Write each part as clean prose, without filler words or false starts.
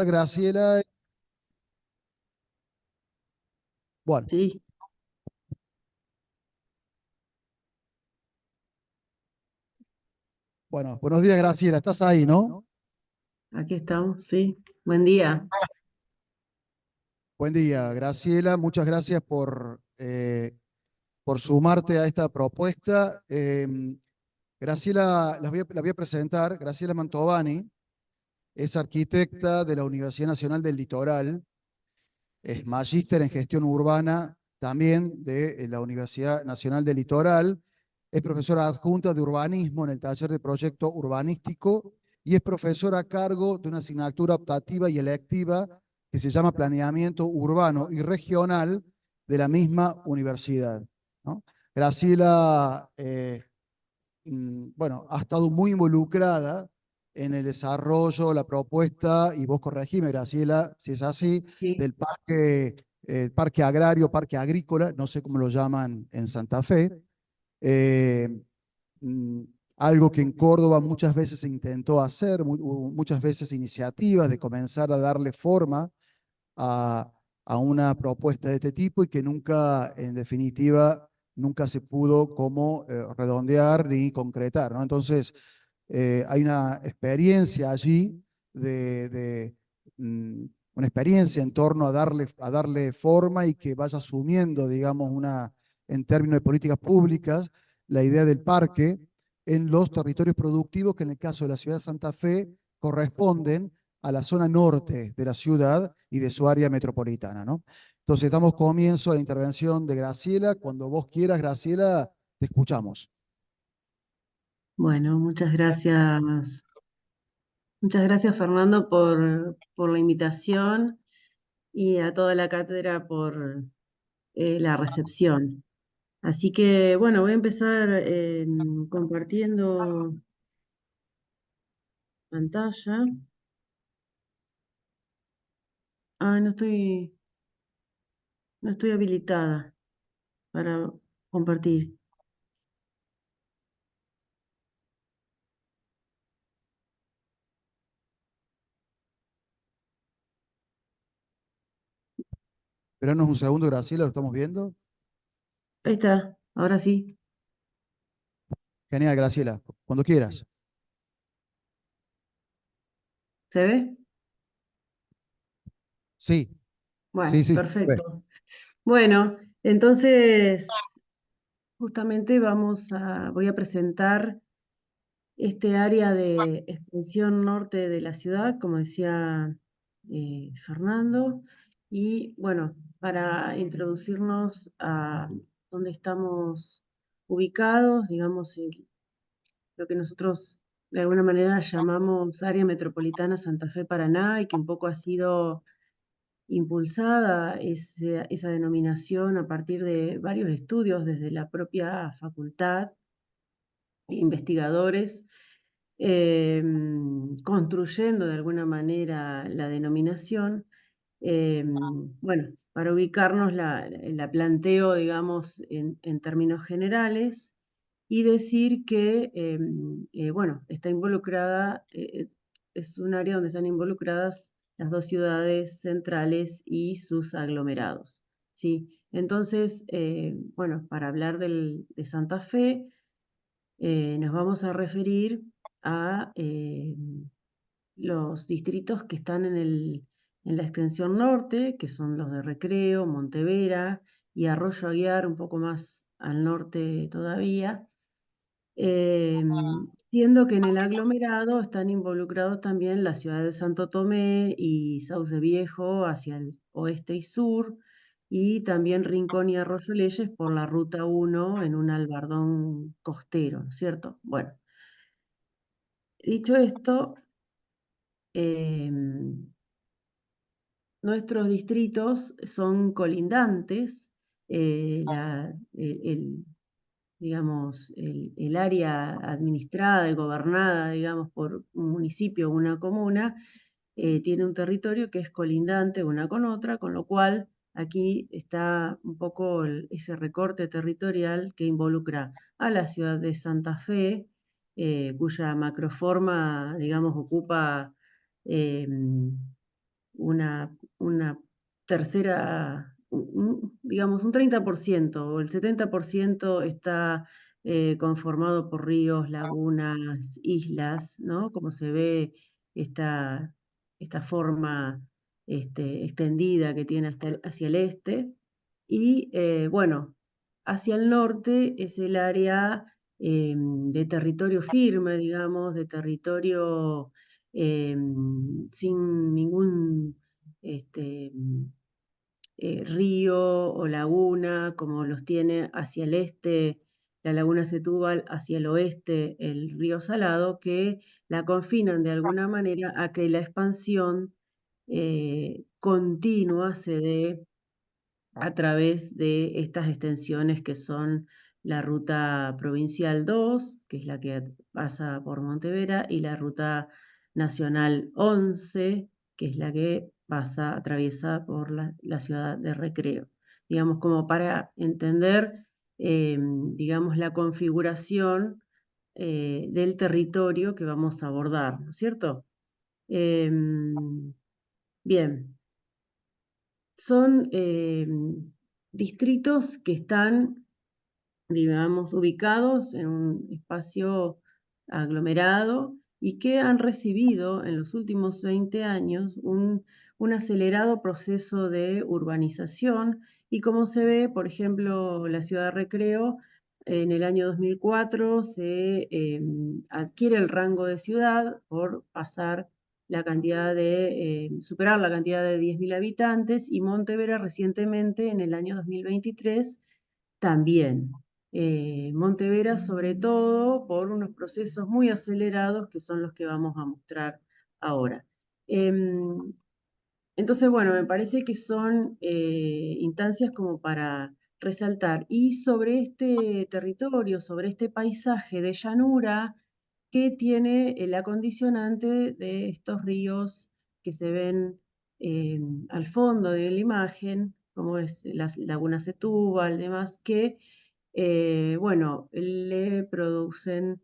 Graciela. Bueno, Sí, bueno, buenos días, Graciela. ¿Estás ahí, no? aquí estamos, sí. Buen día. Buen día, Graciela. Muchas gracias por sumarte a esta propuesta. Graciela, la voy a presentar. Graciela Mantovani es arquitecta de la Universidad Nacional del Litoral, es magíster en gestión urbana también de la Universidad Nacional del Litoral, es profesora adjunta de urbanismo en el taller de proyecto urbanístico y es profesora a cargo de una asignatura optativa y electiva que se llama Planeamiento Urbano y Regional de la misma universidad, ¿no? Graciela, bueno, ha estado muy involucrada en el desarrollo, la propuesta, y vos corregime, Graciela, si es así, Sí, del parque agrario, parque agrícola, no sé cómo lo llaman en Santa Fe, eh, mm, algo que en Córdoba muchas veces se intentó hacer, hubo muchas veces iniciativas de comenzar a darle forma a, a una propuesta de este tipo y que nunca, en definitiva, nunca se pudo como redondear ni concretar, ¿no? Entonces, hay una experiencia allí de una experiencia en torno a darle forma y que vaya asumiendo, digamos, en términos de políticas públicas, la idea del parque en los territorios productivos que en el caso de la ciudad de Santa Fe corresponden a la zona norte de la ciudad y de su área metropolitana, ¿no? Entonces, damos comienzo a la intervención de Graciela. Cuando vos quieras, Graciela, te escuchamos. bueno, muchas gracias. Muchas gracias, Fernando, por la invitación y a toda la cátedra por la recepción. Así que, bueno, voy a empezar compartiendo pantalla. Ah, no estoy habilitada para compartir. Esperanos un segundo, Graciela, lo estamos viendo. Ahí está, ahora sí. Genial, Graciela, cuando quieras. ¿Se ve? Sí, sí, Bueno, sí, se ve. perfecto. Bueno, entonces justamente voy a presentar este área de extensión norte de la ciudad, como decía Fernando, y bueno, para introducirnos a dónde estamos ubicados, digamos, lo que nosotros de alguna manera llamamos área metropolitana Santa Fe Paraná, y que un poco ha sido impulsada esa denominación a partir de varios estudios desde la propia facultad, investigadores, construyendo de alguna manera la denominación. Bueno, para ubicarnos la planteo, digamos, en términos generales y decir que, bueno, está involucrada, es un área donde están involucradas las dos ciudades centrales y sus aglomerados, ¿sí? Entonces, bueno, para hablar de Santa Fe, nos vamos a referir a los distritos que están en la extensión norte, que son los de Recreo, Montevera y Arroyo Aguiar, un poco más al norte todavía, siendo que en el aglomerado están involucrados también la ciudad de Santo Tomé y Sauce Viejo hacia el oeste y sur, y también Rincón y Arroyo Leyes por la Ruta 1 en un albardón costero, ¿no es cierto? Bueno, dicho esto, em, nuestros distritos son colindantes, digamos, el área administrada y gobernada, digamos, por un municipio o una comuna, tiene un territorio que es colindante una con otra, con lo cual aquí está un poco ese recorte territorial que involucra a la ciudad de Santa Fe, cuya macroforma, digamos, ocupa una tercera, digamos, un 30% o el 70% está conformado por ríos, lagunas, islas, ¿no? Como se ve esta forma extendida que tiene hacia el este. Y bueno, hacia el norte es el área de territorio firme, digamos, de territorio sin ningún este, río o laguna, como los tiene hacia el este la laguna Setúbal, hacia el oeste el río Salado, que la confinan de alguna manera a que la expansión continua se dé a través de estas extensiones que son la ruta provincial 2, que es la que pasa por Montevera, y la ruta nacional 11, que es la que pasa, atraviesa por la ciudad de Recreo. Digamos, como para entender, digamos, la configuración del territorio que vamos a abordar, ¿no es cierto? Bien, son distritos que están, digamos, ubicados en un espacio aglomerado y que han recibido en los últimos 20 años un acelerado proceso de urbanización y como se ve, por ejemplo, la ciudad de Recreo, en el año 2004 se adquiere el rango de ciudad por pasar la cantidad de, superar la cantidad de 10.000 habitantes y Montevera recientemente, en el año 2023, también. Montevera, sobre todo, por unos procesos muy acelerados que son los que vamos a mostrar ahora. Entonces, bueno, me parece que son instancias como para resaltar. Y sobre este territorio, sobre este paisaje de llanura, que tiene el acondicionante de estos ríos que se ven al fondo de la imagen, como es la laguna Setúbal, demás, que, bueno, le producen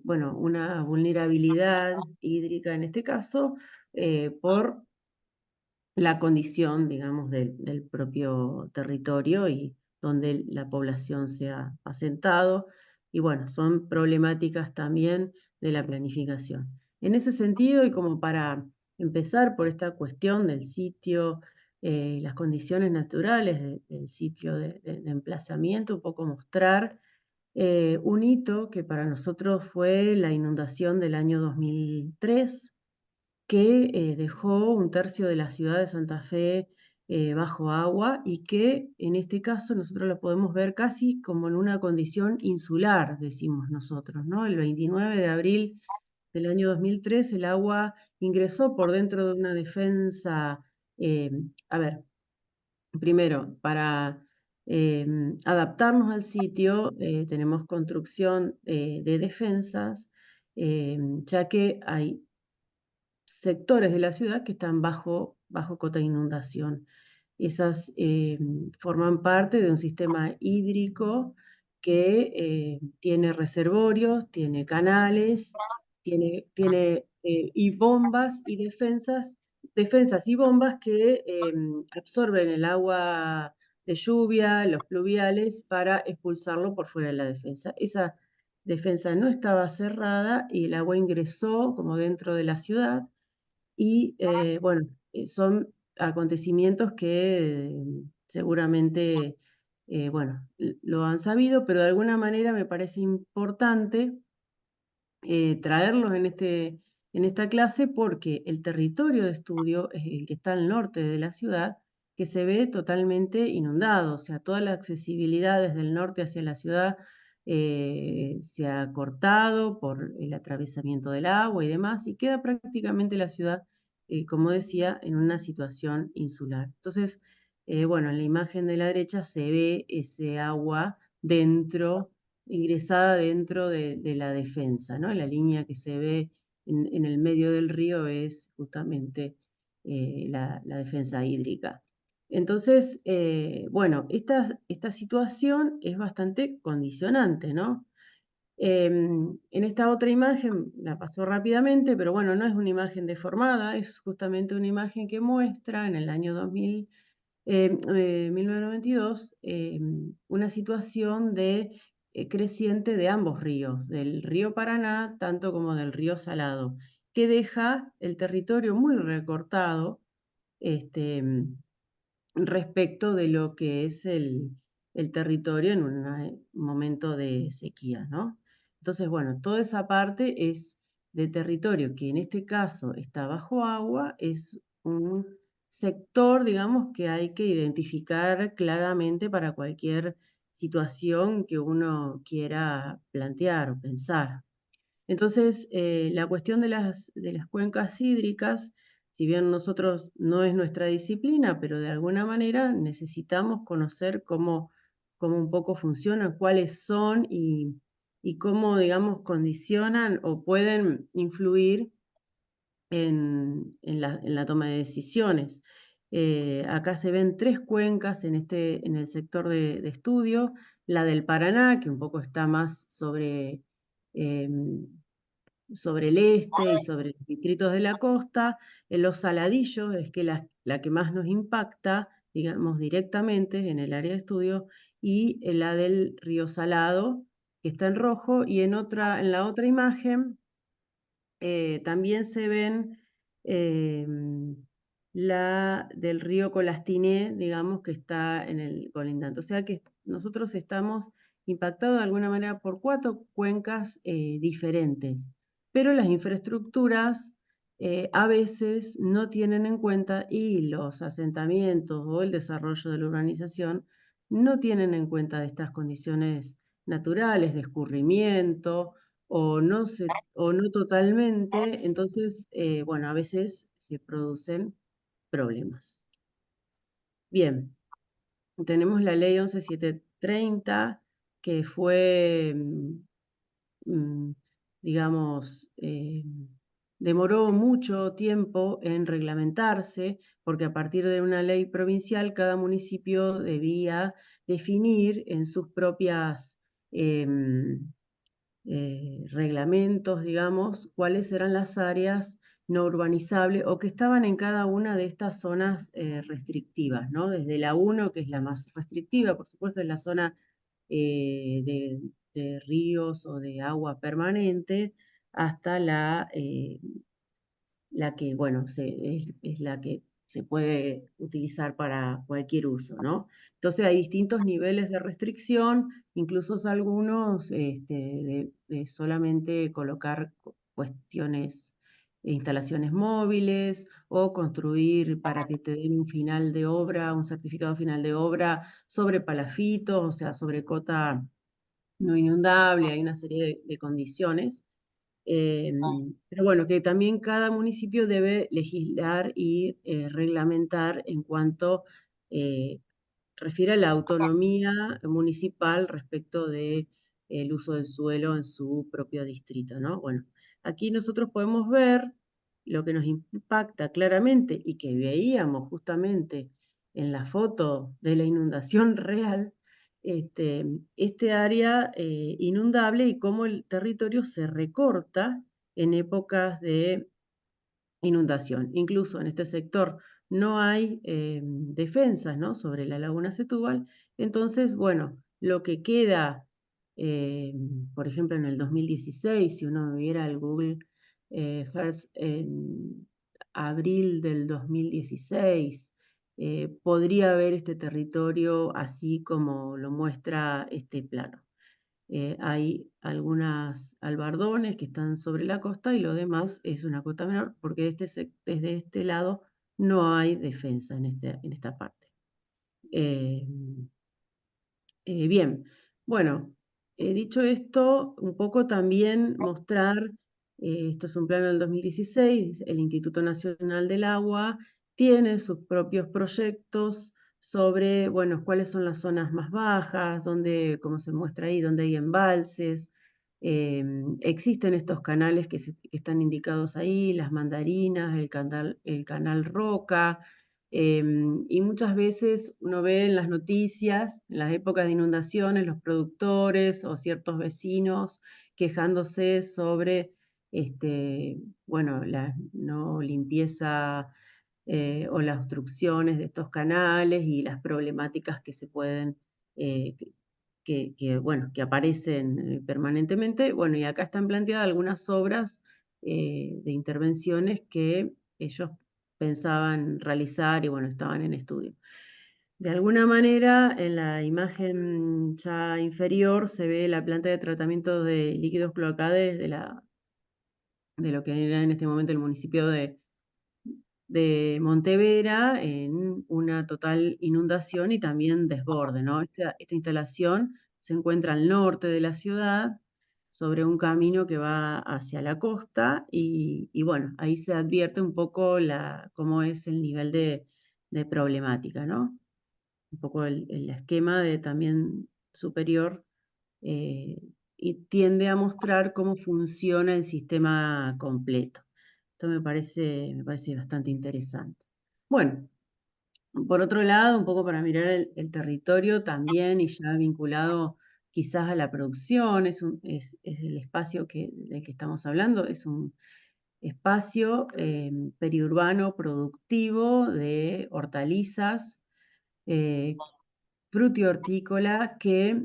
bueno, una vulnerabilidad hídrica en este caso, por la condición, digamos, del propio territorio y donde la población se ha asentado. Y bueno, son problemáticas también de la planificación. En ese sentido, y como para empezar por esta cuestión del sitio, las condiciones naturales del sitio de emplazamiento, un poco mostrar un hito que para nosotros fue la inundación del año 2003, que dejó un tercio de la ciudad de Santa Fe bajo agua y que en este caso nosotros lo podemos ver casi como en una condición insular, decimos nosotros, ¿no? El 29 de abril del año 2003 el agua ingresó por dentro de una defensa, eh, a ver, primero, para adaptarnos al sitio, tenemos construcción de defensas, ya que hay sectores de la ciudad que están bajo cota de inundación. Esas forman parte de un sistema hídrico que tiene reservorios, tiene canales, tiene y bombas y defensas y bombas que absorben el agua de lluvia, los pluviales, para expulsarlo por fuera de la defensa. Esa defensa no estaba cerrada y el agua ingresó como dentro de la ciudad y bueno, son acontecimientos que seguramente, bueno, lo han sabido, pero de alguna manera me parece importante traerlos en esta clase porque el territorio de estudio es el que está al norte de la ciudad, que se ve totalmente inundado, o sea, toda la accesibilidad desde el norte hacia la ciudad se ha cortado por el atravesamiento del agua y demás, y queda prácticamente la ciudad, como decía, en una situación insular. Entonces, bueno, en la imagen de la derecha se ve ese agua dentro, ingresada dentro de la defensa, ¿no? La línea que se ve en el medio del río es justamente la defensa hídrica. Entonces, bueno, esta situación es bastante condicionante, ¿no? En esta otra imagen, la pasó rápidamente, pero bueno, no es una imagen deformada, es justamente una imagen que muestra en el año 1992 una situación de creciente de ambos ríos, del río Paraná, tanto como del río Salado, que deja el territorio muy recortado, este, respecto de lo que es el territorio en un momento de sequía, ¿no? Entonces, bueno, toda esa parte es de territorio que en este caso está bajo agua, es un sector, digamos, que hay que identificar claramente para cualquier situación que uno quiera plantear o pensar. Entonces, la cuestión de las cuencas hídricas, si bien nosotros no es nuestra disciplina, pero de alguna manera necesitamos conocer cómo un poco funcionan, cuáles son y cómo, digamos, condicionan o pueden influir en la toma de decisiones. Acá se ven tres cuencas en el sector de estudio, la del Paraná, que un poco está más em, sobre el este y sobre los distritos de la costa. En los Saladillos es que la que más nos impacta, digamos, directamente en el área de estudio, y la del río Salado, que está en rojo, y en la otra imagen también se ven la del río Colastiné, digamos, que está en el colindante. O sea que nosotros estamos impactados de alguna manera por cuatro cuencas diferentes, pero las infraestructuras a veces no tienen en cuenta y los asentamientos o el desarrollo de la urbanización no tienen en cuenta de estas condiciones naturales de escurrimiento o no totalmente, entonces, bueno, a veces se producen problemas. Bien, tenemos la ley 11730, que fue, mm, digamos, demoró mucho tiempo en reglamentarse, porque a partir de una ley provincial, cada municipio debía definir en sus propias reglamentos, digamos, cuáles eran las áreas no urbanizables o que estaban en cada una de estas zonas restrictivas, ¿no? Desde la 1, que es la más restrictiva, por supuesto, es la zona de ríos o de agua permanente, hasta la que, bueno, es la que se puede utilizar para cualquier uso, ¿no? Entonces hay distintos niveles de restricción, incluso algunos de solamente colocar cuestiones, instalaciones móviles o construir para que te den un final de obra, un certificado final de obra sobre palafitos, o sea, sobre cota no inundable, hay una serie de condiciones. Pero bueno, que también cada municipio debe legislar y reglamentar en cuanto eh, refiere a la autonomía municipal respecto de el uso del suelo en su propio distrito, ¿no? Bueno, aquí nosotros podemos ver lo que nos impacta claramente y que veíamos justamente en la foto de la inundación real, este área inundable y cómo el territorio se recorta en épocas de inundación. Incluso en este sector no hay defensas, ¿no?, sobre la laguna Setúbal. Entonces, bueno, lo que queda, eh, por ejemplo, en el 2016, si uno viera el Google Earth en abril del 2016, podría ver este territorio así como lo muestra este plano. Hay algunas albardones que están sobre la costa y lo demás es una cota menor porque desde este lado no hay defensa en esta parte. Eh, Bien, bueno, dicho esto, un poco también mostrar, esto es un plano del 2016, el Instituto Nacional del Agua tiene sus propios proyectos sobre, bueno, cuáles son las zonas más bajas, donde, como se muestra ahí, donde hay embalses. Existen estos canales que están indicados ahí, las mandarinas, el canal Roca, Y muchas veces uno ve en las noticias, en las épocas de inundaciones, los productores o ciertos vecinos quejándose sobre, bueno, la no limpieza o las obstrucciones de estos canales y las problemáticas que se pueden, eh, bueno, que aparecen permanentemente. Bueno, y acá están planteadas algunas obras de intervenciones que ellos pensaban realizar y bueno, estaban en estudio. De alguna manera, en la imagen ya inferior se ve la planta de tratamiento de líquidos cloacales de lo que era en este momento el municipio de Montevera en una total inundación y también desborde, ¿no? Esta instalación se encuentra al norte de la ciudad, sobre un camino que va hacia la costa y bueno, ahí se advierte un poco cómo es el nivel de problemática, ¿no? Un poco el esquema de también superior eh, y tiende a mostrar cómo funciona el sistema completo. Esto me parece bastante interesante. Bueno, por otro lado, un poco para mirar el territorio también y ya vinculado quizás a la producción, es el espacio del que estamos hablando, es un espacio periurbano productivo de hortalizas, eh, frutihortícola que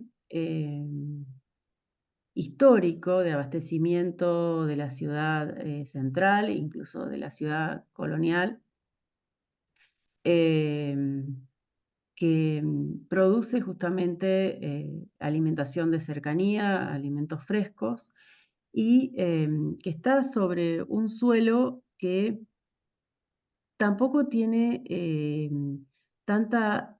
histórico de abastecimiento de la ciudad central, incluso de la ciudad colonial, em, que produce justamente alimentación de cercanía, alimentos frescos, y que está sobre un suelo que tampoco tiene tanta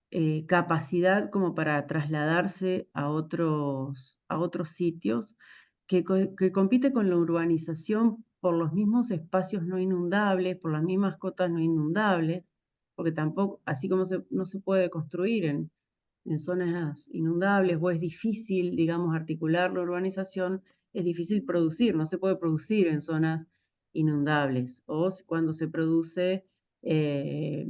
capacidad como para trasladarse a otros sitios, que compite con la urbanización por los mismos espacios no inundables, por las mismas cotas no inundables, porque tampoco, así como no se puede construir en zonas inundables o es difícil, digamos, articular la urbanización, es difícil producir, no se puede producir en zonas inundables. Cuando se produce, eh,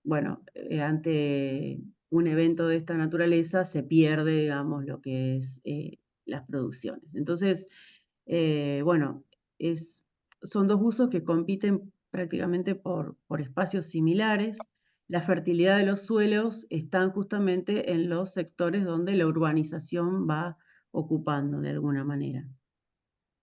bueno, ante un evento de esta naturaleza se pierde, digamos, lo que es las producciones. Entonces, bueno, es, son dos usos que compiten prácticamente por espacios similares. La fertilidad de los suelos están justamente en los sectores donde la urbanización va ocupando de alguna manera.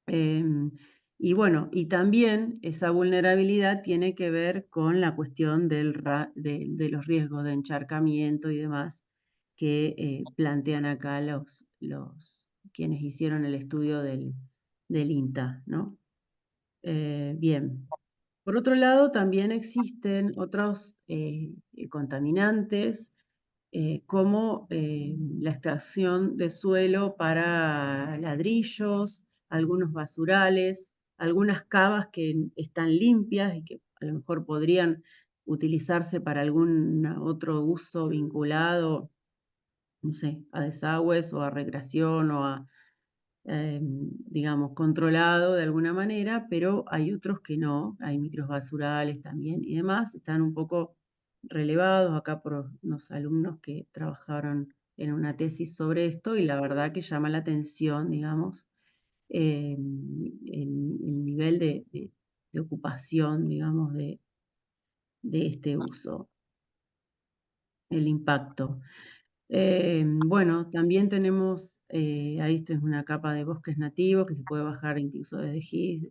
Em, y bueno, y también esa vulnerabilidad tiene que ver con la cuestión de los riesgos de encharcamiento y demás que plantean acá quienes hicieron el estudio del INTA, ¿no? Bien. Por otro lado, también existen otros contaminantes como la extracción de suelo para ladrillos, algunos basurales, algunas cavas que están limpias y que a lo mejor podrían utilizarse para algún otro uso vinculado, no sé, a desagües o a recreación o a digamos, controlado de alguna manera, pero hay otros que no, hay micros basurales también y demás, están un poco relevados acá por unos alumnos que trabajaron en una tesis sobre esto y la verdad que llama la atención, digamos, el nivel de ocupación, digamos, de este uso, el impacto. Bueno, también tenemos, ahí esto es una capa de bosques nativos que se puede bajar incluso desde GIS,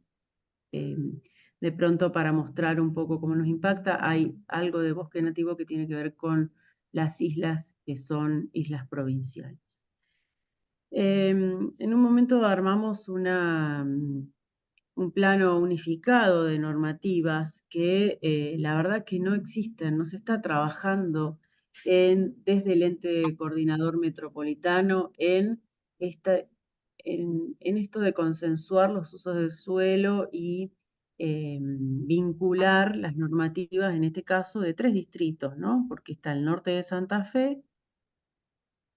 de pronto para mostrar un poco cómo nos impacta. Hay algo de bosque nativo que tiene que ver con las islas que son islas provinciales. En un momento armamos un plano unificado de normativas que la verdad que no existen, no se está trabajando desde el ente coordinador metropolitano esta, en esto de consensuar los usos del suelo y vincular las normativas, en este caso, de tres distritos, ¿no? Porque está el norte de Santa Fe,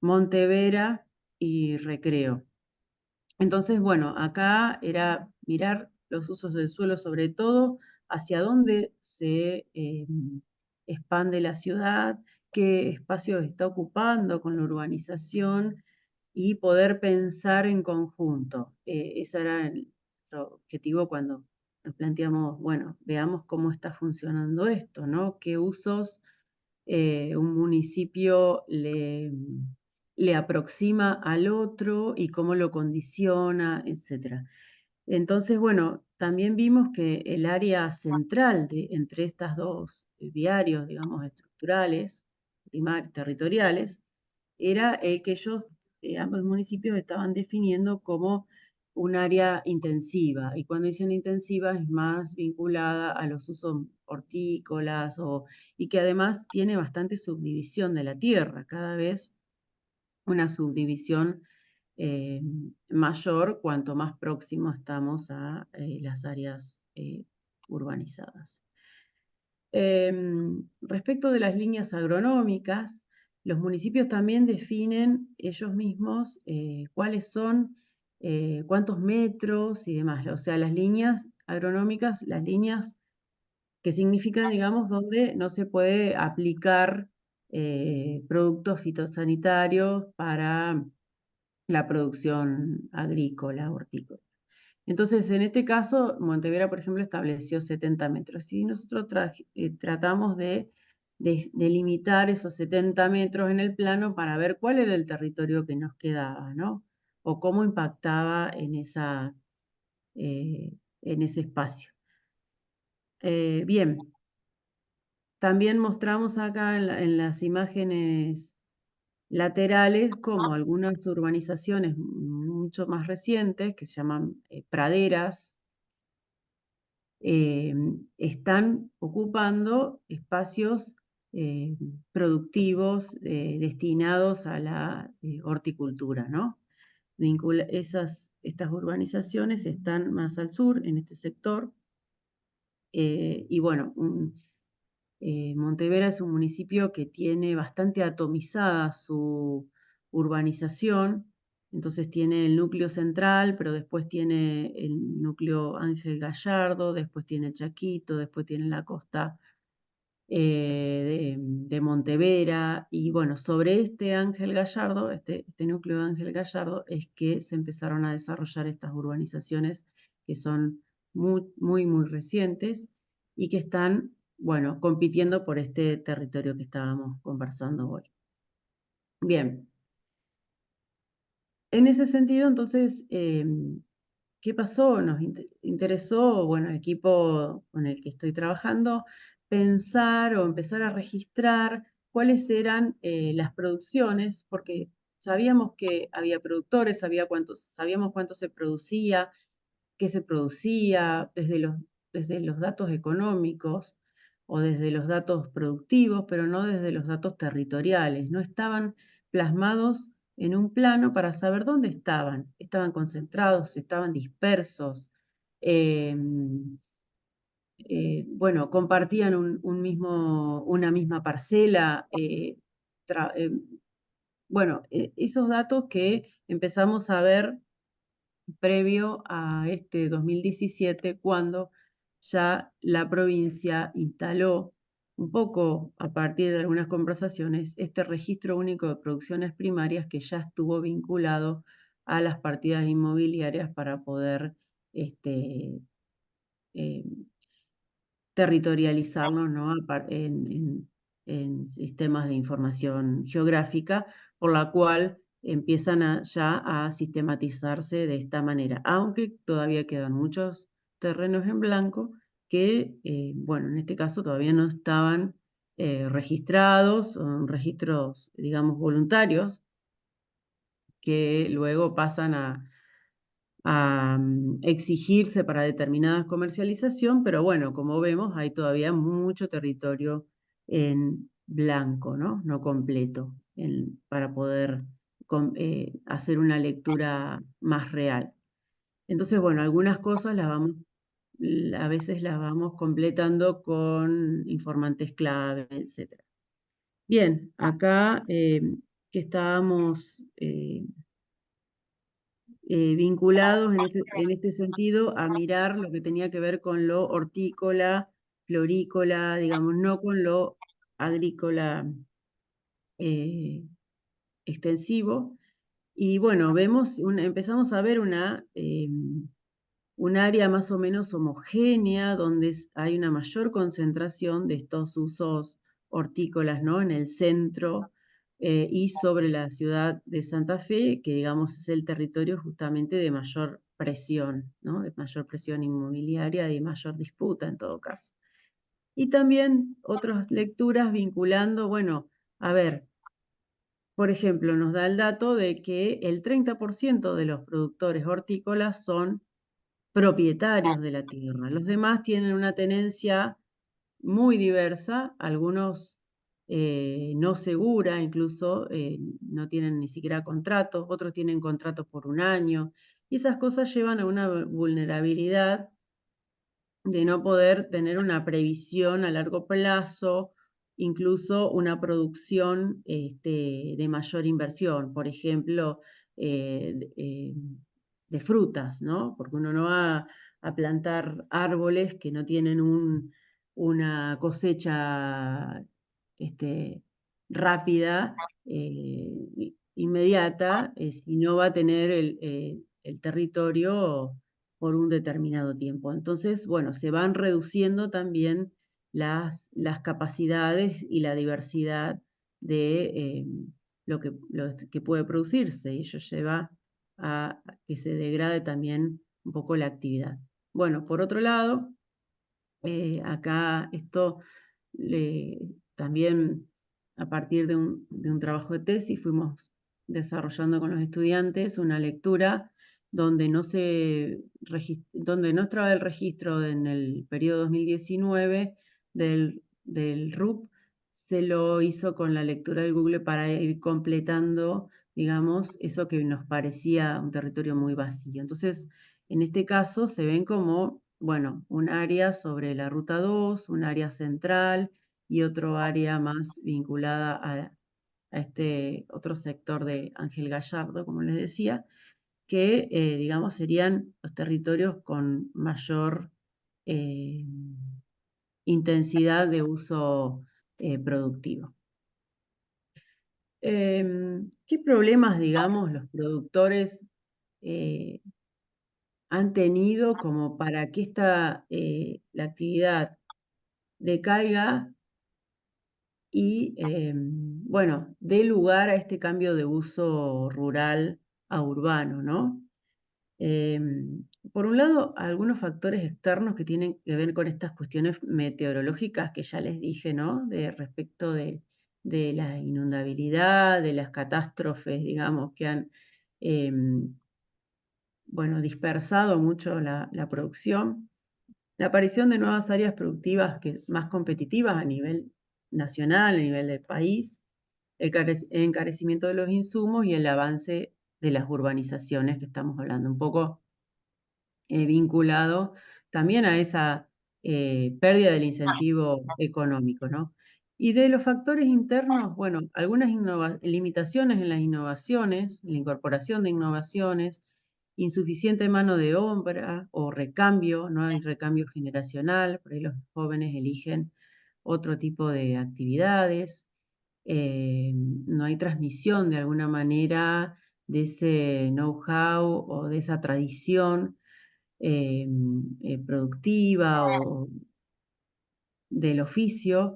Montevera y Recreo. Entonces, bueno, acá era mirar los usos del suelo, sobre todo hacia dónde expande la ciudad, qué espacio está ocupando con la urbanización y poder pensar en conjunto. Ese era el objetivo cuando nos planteamos, bueno, veamos cómo está funcionando esto, ¿no? ¿Qué usos un municipio le aproxima al otro y cómo lo condiciona, etcétera? Entonces, bueno, también vimos que el área central entre estas dos viarios, digamos, estructurales, territoriales, era el que ellos, ambos municipios, estaban definiendo como un área intensiva. Y cuando dicen intensiva es más vinculada a los usos hortícolas y que además tiene bastante subdivisión de la tierra, cada vez una subdivisión eh, mayor cuanto más próximo estamos a las áreas urbanizadas. Respecto de las líneas agronómicas, los municipios también definen ellos mismos cuáles son, cuántos metros y demás. O sea, las líneas agronómicas, las líneas que significan, digamos, donde no se puede aplicar productos fitosanitarios para la producción agrícola, hortícola. Entonces, en este caso, Montevera, por ejemplo, estableció 70 metros y nosotros tratamos de limitar esos 70 metros en el plano para ver cuál era el territorio que nos quedaba, ¿no? O cómo impactaba eh, en ese espacio. Bien, también mostramos acá en las imágenes laterales como algunas urbanizaciones mucho más recientes, que se llaman praderas, están ocupando espacios productivos destinados a la horticultura, ¿no? Estas urbanizaciones están más al sur, en este sector, y bueno, Montevera es un municipio que tiene bastante atomizada su urbanización, entonces tiene el núcleo central, pero después tiene el núcleo Ángel Gallardo, después tiene Chaquito, después tiene la costa de Montevera, y bueno, sobre este Ángel Gallardo, este núcleo de Ángel Gallardo, es que se empezaron a desarrollar estas urbanizaciones que son muy recientes y que están, bueno, compitiendo por este territorio que estábamos conversando hoy. Bien, en ese sentido, entonces, ¿qué pasó? Nos interesó, bueno, el equipo con el que estoy trabajando, pensar o empezar a registrar cuáles eran las producciones, porque sabíamos que había productores, sabíamos cuánto se producía, qué se producía desde los datos económicos o desde los datos productivos, pero no desde los datos territoriales. No estaban plasmados en un plano para saber dónde estaban. Estaban concentrados, estaban dispersos. eh, bueno, compartían una misma parcela. Bueno, esos datos que empezamos a ver previo a este 2017, cuando ya la provincia instaló, un poco a partir de algunas conversaciones, este registro único de producciones primarias que ya estuvo vinculado a las partidas inmobiliarias para poder este, eh, territorializarlos, ¿no? En sistemas de información geográfica, por la cual empiezan ya a sistematizarse de esta manera, aunque todavía quedan muchos terrenos en blanco que, bueno, en este caso todavía no estaban registrados, son registros, digamos, voluntarios, que luego pasan a exigirse para determinada comercialización, pero bueno, como vemos, hay todavía mucho territorio en blanco, ¿no? No completo, para poder hacer una lectura más real. Entonces, bueno, algunas cosas a veces las vamos completando con informantes clave, etc. Bien, acá que estábamos vinculados en este sentido a mirar lo que tenía que ver con lo hortícola, florícola, digamos, no con lo agrícola extensivo. Y bueno, empezamos a ver un área más o menos homogénea, donde hay una mayor concentración de estos usos hortícolas, ¿no? En el centro y sobre la ciudad de Santa Fe, que digamos es el territorio justamente de mayor presión, ¿no? De mayor presión inmobiliaria, de mayor disputa en todo caso. Y también otras lecturas vinculando, bueno, a ver, por ejemplo, nos da el dato de que el 30% de los productores hortícolas son propietarios de la tierra. Los demás tienen una tenencia muy diversa, algunos no segura, incluso no tienen ni siquiera contratos, otros tienen contratos por un año, y esas cosas llevan a una vulnerabilidad de no poder tener una previsión a largo plazo, incluso una producción de mayor inversión, por ejemplo, de frutas, ¿no? Porque uno no va a plantar árboles que no tienen una cosecha rápida, inmediata, si no va a tener el territorio por un determinado tiempo. Entonces, bueno, se van reduciendo también las capacidades y la diversidad de lo que puede producirse, y ello lleva a que se degrade también un poco la actividad. Bueno, por otro lado, acá esto también a partir de un trabajo de tesis fuimos desarrollando con los estudiantes una lectura donde donde no estaba el registro en el periodo 2019 del RUP, se lo hizo con la lectura del Google para ir completando, digamos, eso que nos parecía un territorio muy vacío. Entonces, en este caso se ven como, bueno, un área sobre la Ruta 2, un área central y otro área más vinculada a este otro sector de Ángel Gallardo, como les decía, que digamos serían los territorios con mayor eh, intensidad de uso productivo. ¿Qué problemas, digamos, los productores eh, han tenido como para que la actividad decaiga y, bueno, dé lugar a este cambio de uso rural a urbano, ¿no? Por un lado, algunos factores externos que tienen que ver con estas cuestiones meteorológicas que ya les dije, ¿no? Respecto de la inundabilidad, de las catástrofes, digamos, que han, bueno, dispersado mucho la producción. La aparición de nuevas áreas productivas más competitivas a nivel nacional, a nivel del país, el encarecimiento de los insumos y el avance de las urbanizaciones que estamos hablando, un poco vinculado también a esa pérdida del incentivo económico, ¿no? Y de los factores internos, bueno, algunas limitaciones en las innovaciones, la incorporación de innovaciones, insuficiente mano de obra o recambio, no hay recambio generacional, por ahí los jóvenes eligen otro tipo de actividades, no hay transmisión de alguna manera de ese know-how o de esa tradición productiva o del oficio,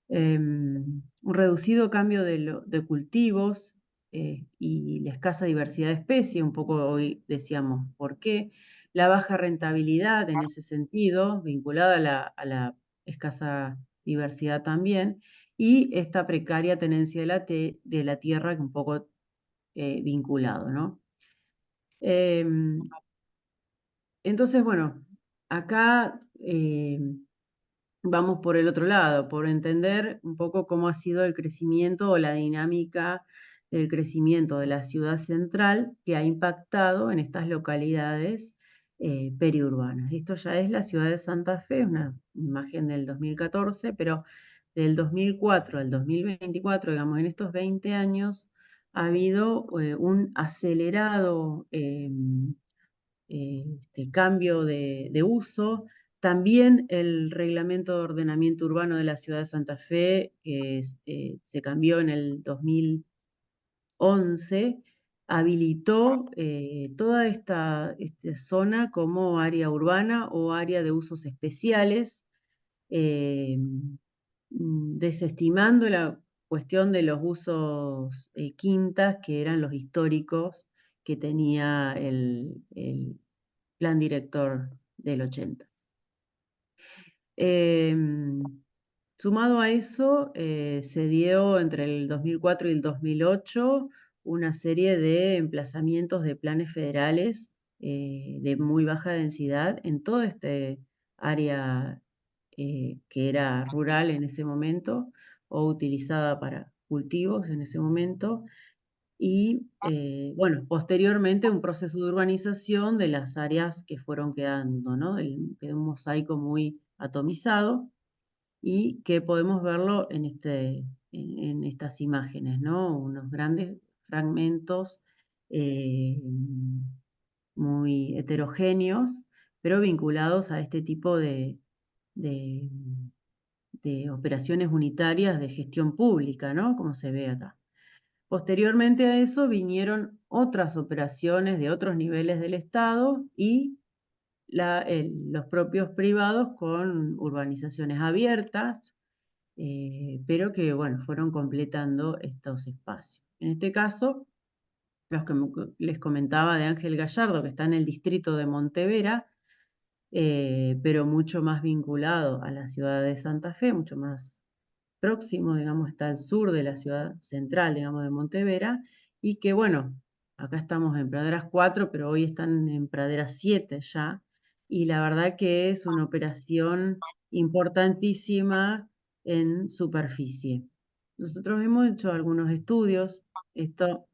un reducido cambio de cultivos y la escasa diversidad de especies, un poco hoy decíamos por qué, la baja rentabilidad en ese sentido, vinculada a la escasa diversidad también, y esta precaria tenencia de la tierra que un poco vinculado, ¿no? Entonces, bueno, acá vamos por el otro lado, por entender un poco cómo ha sido el crecimiento o la dinámica del crecimiento de la ciudad central que ha impactado en estas localidades periurbanas. Esto ya es la ciudad de Santa Fe, una imagen del 2014, pero del 2004 al 2024, digamos, en estos 20 años, ha habido un acelerado cambio de uso También el reglamento de ordenamiento urbano de la ciudad de Santa Fe, que se cambió en el 2011, habilitó toda esta zona como área urbana o área de usos especiales, eh, desestimando la cuestión de los usos quintas, que eran los históricos que tenía el plan director del 80. Sumado a eso, se dio entre el 2004 y el 2008 una serie de emplazamientos de planes federales de muy baja densidad en toda este área que era rural en ese momento o utilizada para cultivos en ese momento. Y bueno, posteriormente un proceso de urbanización de las áreas que fueron quedando, ¿no? Quedó un mosaico muy atomizado y que podemos verlo en estas imágenes, ¿no? Unos grandes fragmentos eh, muy heterogéneos, pero vinculados a este tipo de, de operaciones unitarias de gestión pública, ¿no? Como se ve acá. Posteriormente a eso vinieron otras operaciones de otros niveles del Estado y los propios privados con urbanizaciones abiertas, pero que, bueno, fueron completando estos espacios. En este caso, los que les comentaba de Ángel Gallardo, que está en el distrito de Montevera, pero mucho más vinculado a la ciudad de Santa Fe, mucho más próximo, digamos, está al sur de la ciudad central, digamos, de Montevera, y que, bueno, acá estamos en Praderas 4, pero hoy están en Praderas 7 ya, y la verdad que es una operación importantísima en superficie. Nosotros hemos hecho algunos estudios, esto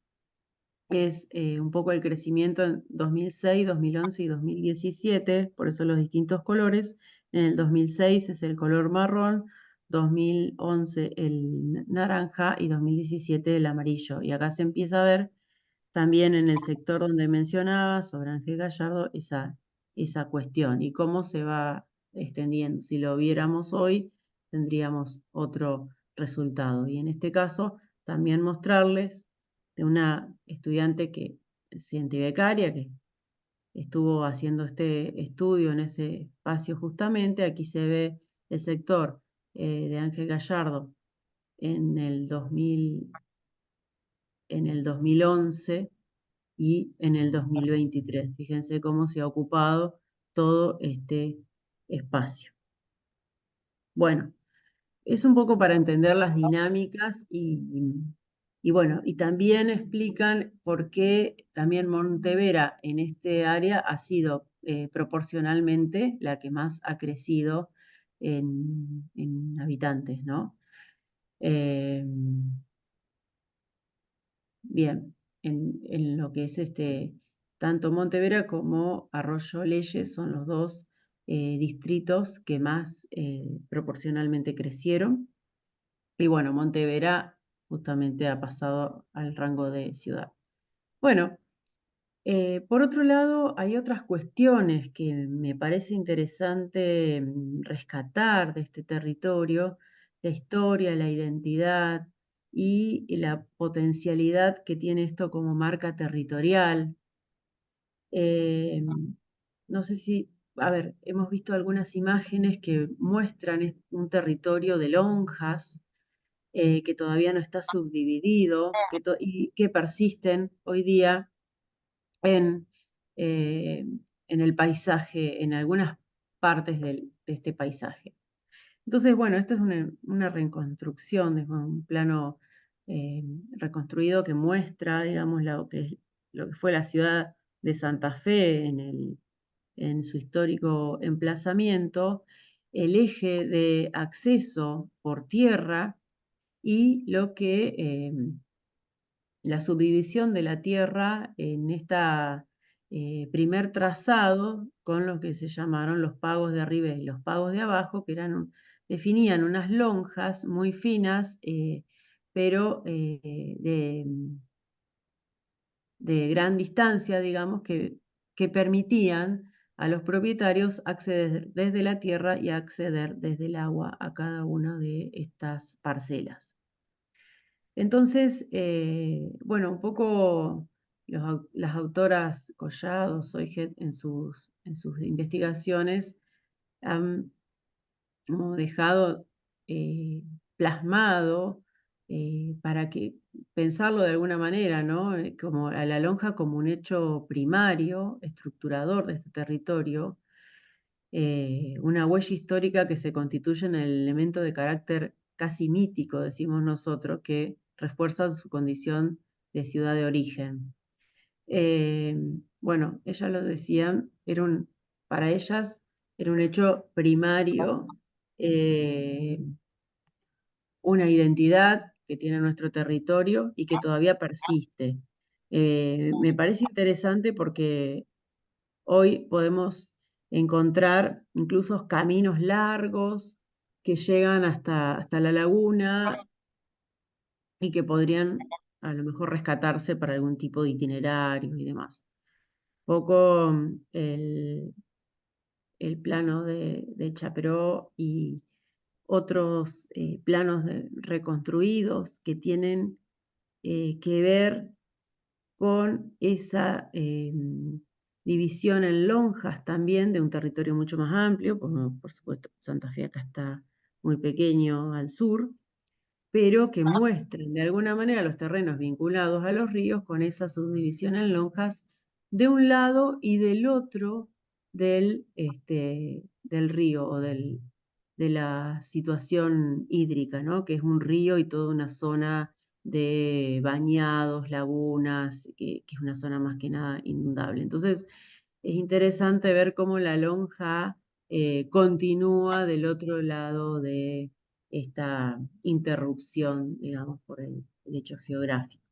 es un poco el crecimiento en 2006, 2011 y 2017, por eso los distintos colores. En el 2006 es el color marrón, 2011 el naranja y 2017 el amarillo. Y acá se empieza a ver también en el sector donde mencionaba sobre Ángel Gallardo esa cuestión y cómo se va extendiendo. Si lo viéramos hoy, tendríamos otro resultado. Y en este caso, también mostrarles de una estudiante que es cientibecaria, que estuvo haciendo este estudio en ese espacio justamente. Aquí se ve el sector de Ángel Gallardo en el 2011 y en el 2023. Fíjense cómo se ha ocupado todo este espacio. Bueno, es un poco para entender las dinámicas y bueno, y también explican por qué también Montevera en este área ha sido proporcionalmente la que más ha crecido en habitantes, ¿no? Eh, Bien, en lo que es tanto Montevera como Arroyo Leyes son los dos distritos que más proporcionalmente crecieron. Y bueno, Montevera justamente ha pasado al rango de ciudad. Bueno, por otro lado, hay otras cuestiones que me parece interesante rescatar de este territorio: la historia, la identidad y la potencialidad que tiene esto como marca territorial. Eh, no sé si, a ver, hemos visto algunas imágenes que muestran un territorio de lonjas que todavía no está subdividido y que persisten hoy día en, eh, en el paisaje, en algunas partes de este paisaje. Entonces, bueno, esto es una reconstrucción, es un plano eh, reconstruido que muestra, digamos, lo que fue la ciudad de Santa Fe en su histórico emplazamiento, el eje de acceso por tierra y la subdivisión de la tierra en esta primer trazado con lo que se llamaron los pagos de arriba y los pagos de abajo, que definían unas lonjas muy finas, pero de gran distancia, digamos, que permitían a los propietarios acceder desde la tierra y acceder desde el agua a cada una de estas parcelas. Entonces, bueno, un poco las autoras Collado, Soiget, en sus investigaciones han como dejado plasmado para que pensarlo de alguna manera, ¿no? Como a la lonja como un hecho primario, estructurador de este territorio, una huella histórica que se constituye en el elemento de carácter casi mítico, decimos nosotros, que refuerza su condición de ciudad de origen. Bueno, ellas lo decían, para ellas era un hecho primario, eh, una identidad que tiene nuestro territorio y que todavía persiste. Me parece interesante porque hoy podemos encontrar incluso caminos largos que llegan hasta la laguna y que podrían a lo mejor rescatarse para algún tipo de itinerario y demás. Poco el plano de Chaperó y otros planos reconstruidos que tienen que ver con esa división en lonjas también de un territorio mucho más amplio, como por supuesto Santa Fe acá está muy pequeño al sur, pero que muestren de alguna manera los terrenos vinculados a los ríos con esa subdivisión en lonjas de un lado y del otro del río o de la situación hídrica, ¿no? Que es un río y toda una zona de bañados, lagunas, que es una zona más que nada inundable. Entonces, es interesante ver cómo la lonja continúa del otro lado de esta interrupción, digamos, por el hecho geográfico.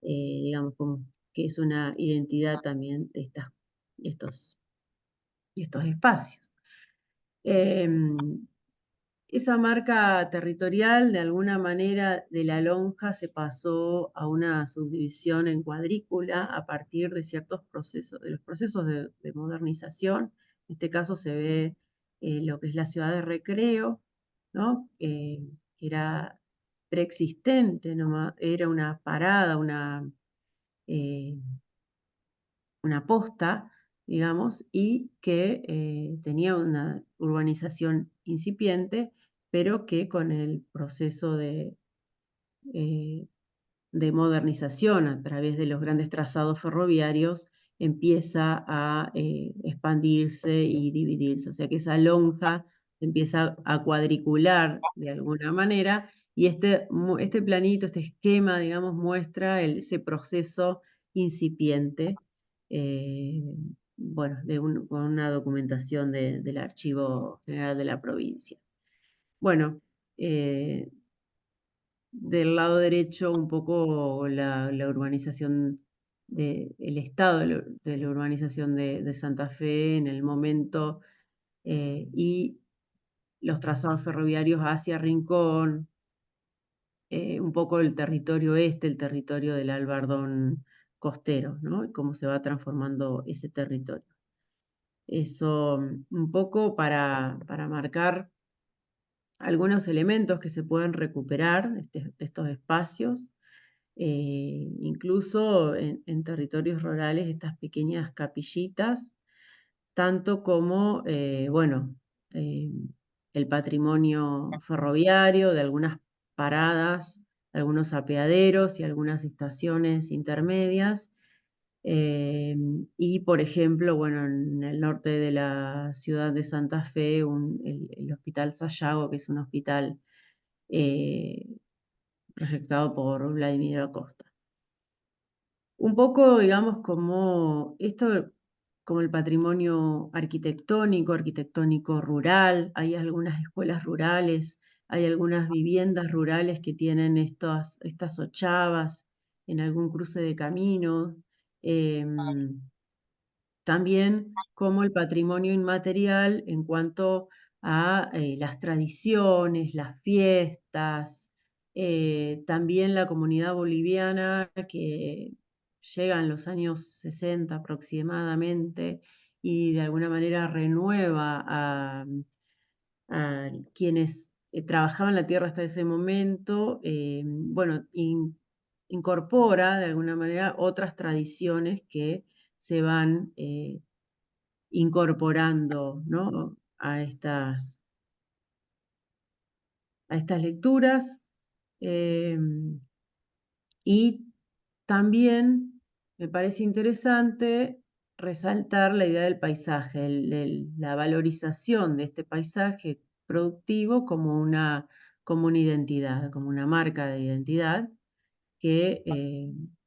Digamos, como que es una identidad también de estos, estos espacios. Esa marca territorial, de alguna manera, de la lonja se pasó a una subdivisión en cuadrícula a partir de ciertos procesos, de los procesos de modernización. En este caso se ve lo que es la ciudad de Recreo, ¿no? Que era preexistente, era una parada, eh, una posta, digamos, y que tenía una urbanización incipiente, pero que con el proceso eh, de modernización a través de los grandes trazados ferroviarios empieza a expandirse y dividirse. O sea que esa lonja empieza a cuadricular de alguna manera y este planito, este esquema, digamos, muestra ese proceso incipiente, eh, bueno, con una documentación del Archivo General de la provincia. Bueno, del lado derecho un poco la urbanización el estado de la urbanización de Santa Fe en el momento y los trazados ferroviarios hacia Rincón, un poco el territorio el territorio del Albardón costero, ¿no? Y cómo se va transformando ese territorio. Eso un poco para marcar algunos elementos que se pueden recuperar de estos espacios. Incluso en territorios rurales, estas pequeñas capillitas, tanto como, bueno, eh, el patrimonio ferroviario de algunas paradas, algunos apeaderos y algunas estaciones intermedias. Y, por ejemplo, bueno, en el norte de la ciudad de Santa Fe, el Hospital Sayago, que es un hospital eh, proyectado por Vladimir Acosta. Un poco, digamos, como esto, como el patrimonio arquitectónico rural, hay algunas escuelas rurales, hay algunas viviendas rurales que tienen estas ochavas en algún cruce de caminos. También como el patrimonio inmaterial en cuanto a las tradiciones, las fiestas, también la comunidad boliviana que llega en los años 60 aproximadamente y de alguna manera renueva a quienes trabajaban la tierra hasta ese momento, bueno, incorpora de alguna manera otras tradiciones que se van incorporando, ¿no? A estas lecturas. Y también me parece interesante resaltar la idea del paisaje, la valorización de este paisaje productivo como una identidad, como una marca de identidad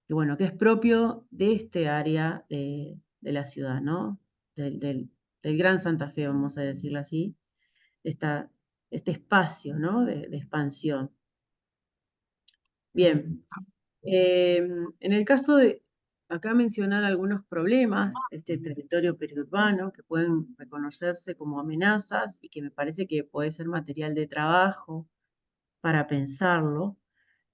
bueno, que es propio de este área de la ciudad, ¿no? Del Gran Santa Fe, vamos a decirlo así, esta, este espacio, ¿no? De expansión. Bien, en el caso de acá mencionar algunos problemas, este territorio periurbano, que pueden reconocerse como amenazas y que me parece que puede ser material de trabajo para pensarlo.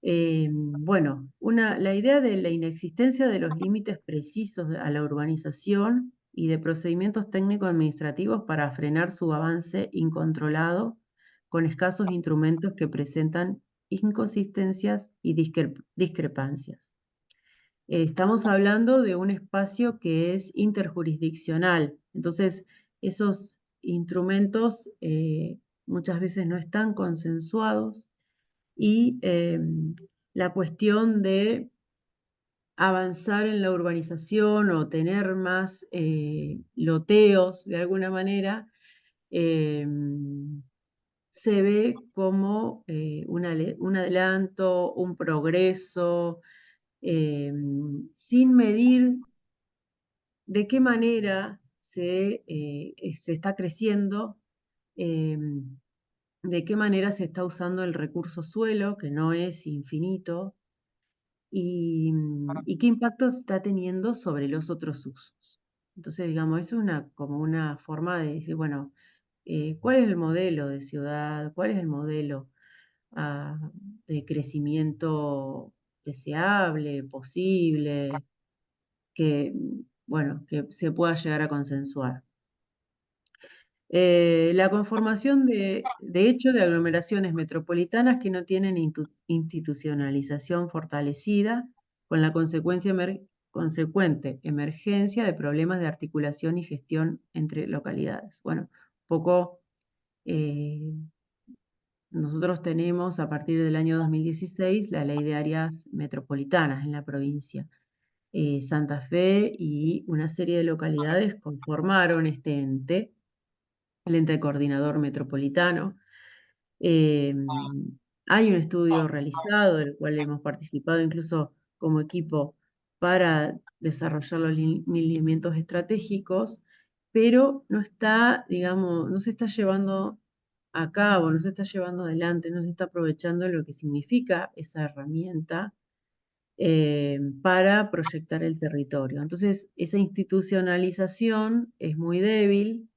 Bueno, la idea de la inexistencia de los límites precisos a la urbanización y de procedimientos técnico-administrativos para frenar su avance incontrolado con escasos instrumentos que presentan inconsistencias y discrepancias. Estamos hablando de un espacio que es interjurisdiccional, entonces esos instrumentos muchas veces no están consensuados y la cuestión de avanzar en la urbanización o tener más loteos de alguna manera, se ve como un adelanto, un progreso, sin medir de qué manera se está creciendo, de qué manera se está usando el recurso suelo, que no es infinito, y qué impacto está teniendo sobre los otros usos. Entonces, digamos, eso es como una forma de decir, bueno, ¿cuál es el modelo de ciudad? ¿Cuál es el modelo ah, de crecimiento deseable, posible, que, bueno, que se pueda llegar a consensuar? La conformación de hecho de aglomeraciones metropolitanas que no tienen institucionalización fortalecida, con la consecuente emergencia de problemas de articulación y gestión entre localidades. Bueno, un poco eh, nosotros tenemos a partir del año 2016 la ley de áreas metropolitanas en la provincia. Santa Fe y una serie de localidades conformaron este ente, el ente coordinador metropolitano. Eh, Hay un estudio realizado, del cual hemos participado incluso como equipo para desarrollar los lineamientos estratégicos, pero no está, digamos, no se está llevando a cabo, no se está llevando adelante, no se está aprovechando lo que significa esa herramienta para proyectar el territorio. Entonces, esa institucionalización es muy débil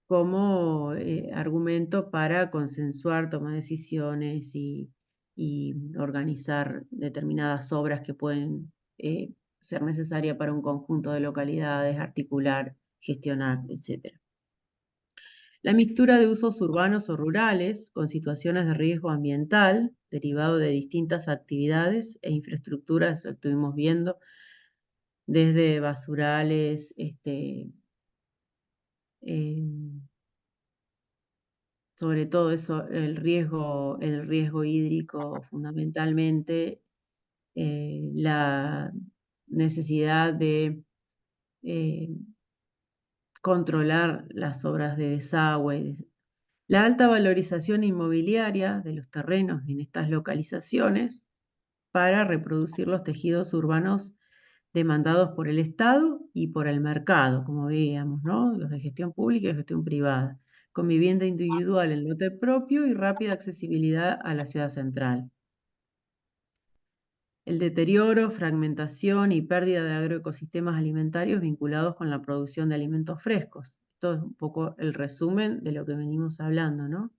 como argumento para consensuar, tomar decisiones y organizar determinadas obras que pueden ser necesarias para un conjunto de localidades, articular, gestionar, etc. La mixtura de usos urbanos o rurales con situaciones de riesgo ambiental derivado de distintas actividades e infraestructuras, lo estuvimos viendo, desde basurales, em, sobre todo eso, el riesgo hídrico fundamentalmente, la necesidad de eh, controlar las obras de desagüe, la alta valorización inmobiliaria de los terrenos en estas localizaciones para reproducir los tejidos urbanos demandados por el Estado y por el mercado, como veíamos, ¿no? Los de gestión pública y de gestión privada, con vivienda individual en lote propio y rápida accesibilidad a la ciudad central. El deterioro, fragmentación y pérdida de agroecosistemas alimentarios vinculados con la producción de alimentos frescos. Esto es un poco el resumen de lo que venimos hablando, ¿no?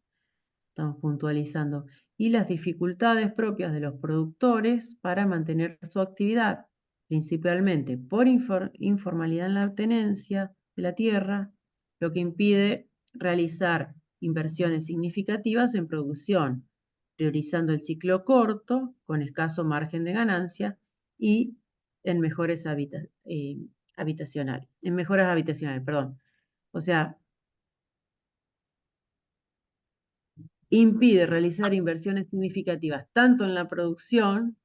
Estamos puntualizando. Y las dificultades propias de los productores para mantener su actividad. principalmente por informalidad en la tenencia de la tierra, lo que impide realizar inversiones significativas en producción, priorizando el ciclo corto, con escaso margen de ganancia, y en mejoras habitacionales, perdón. O sea, impide realizar inversiones significativas tanto en la producción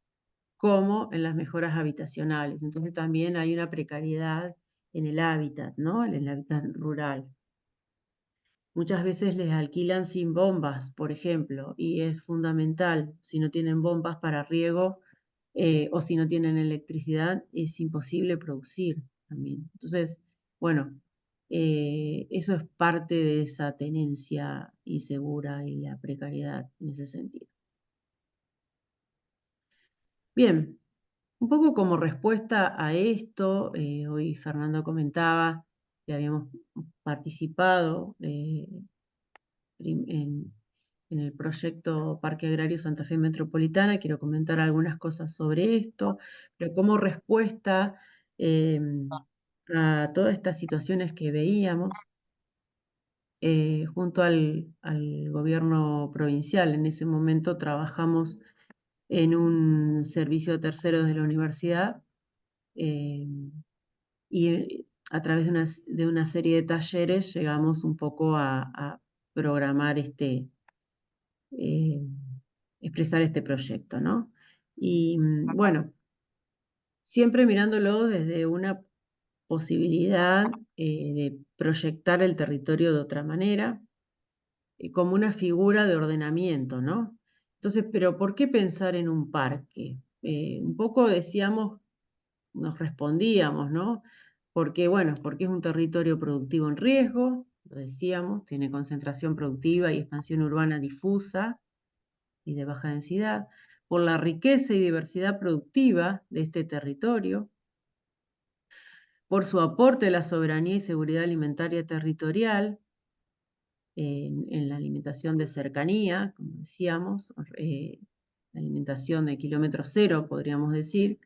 como en las mejoras habitacionales. Entonces también hay una precariedad en el hábitat, ¿no? En el hábitat rural. Muchas veces les alquilan sin bombas, por ejemplo, y es fundamental, si no tienen bombas para riego o si no tienen electricidad, es imposible producir también. Entonces, bueno, eso es parte de esa tenencia insegura y la precariedad en ese sentido. Bien, un poco como respuesta a esto, hoy Fernando comentaba que habíamos participado en el proyecto Parque Agrario Santa Fe Metropolitana. Quiero comentar algunas cosas sobre esto, pero como respuesta a todas estas situaciones que veíamos junto al gobierno provincial. En ese momento trabajamos en un servicio de terceros de la universidad y a través de una serie de talleres llegamos un poco a programar expresar este proyecto, ¿no? Y bueno, siempre mirándolo desde una posibilidad de proyectar el territorio de otra manera, como una figura de ordenamiento, ¿no? Entonces, pero ¿por qué pensar en un parque? Un poco decíamos, nos respondíamos, ¿no? Porque, bueno, porque es un territorio productivo en riesgo, lo decíamos, tiene concentración productiva y expansión urbana difusa y de baja densidad, por la riqueza y diversidad productiva de este territorio, por su aporte a la soberanía y seguridad alimentaria territorial, en la alimentación de cercanía, como decíamos, la alimentación de kilómetro cero, podríamos decir,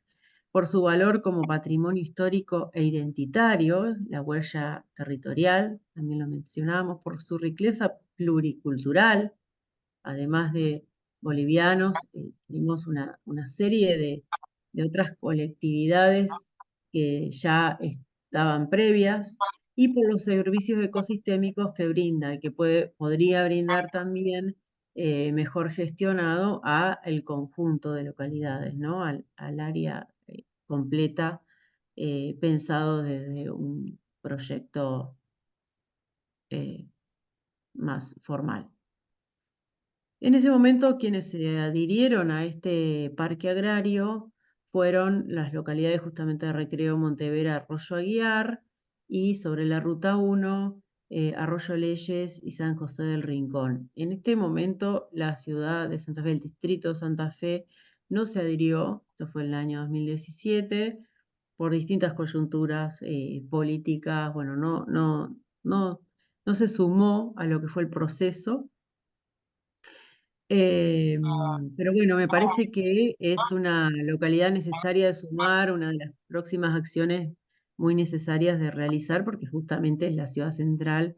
por su valor como patrimonio histórico e identitario, la huella territorial, también lo mencionamos, por su riqueza pluricultural, además de bolivianos, tenemos una serie de otras colectividades que ya estaban previas, y por los servicios ecosistémicos que brinda y que podría brindar también mejor gestionado a el conjunto de localidades, ¿no? Al área completa, pensado desde un proyecto más formal. En ese momento, quienes se adhirieron a este parque agrario fueron las localidades justamente de Recreo, Montevera, Arroyo Aguiar, y sobre la Ruta 1, Arroyo Leyes y San José del Rincón. En este momento, la ciudad de Santa Fe, el distrito de Santa Fe, no se adhirió, esto fue en el año 2017, por distintas coyunturas políticas, bueno, no se sumó a lo que fue el proceso. Pero bueno, me parece que es una localidad necesaria de sumar, una de las próximas acciones muy necesarias de realizar, porque justamente es la ciudad central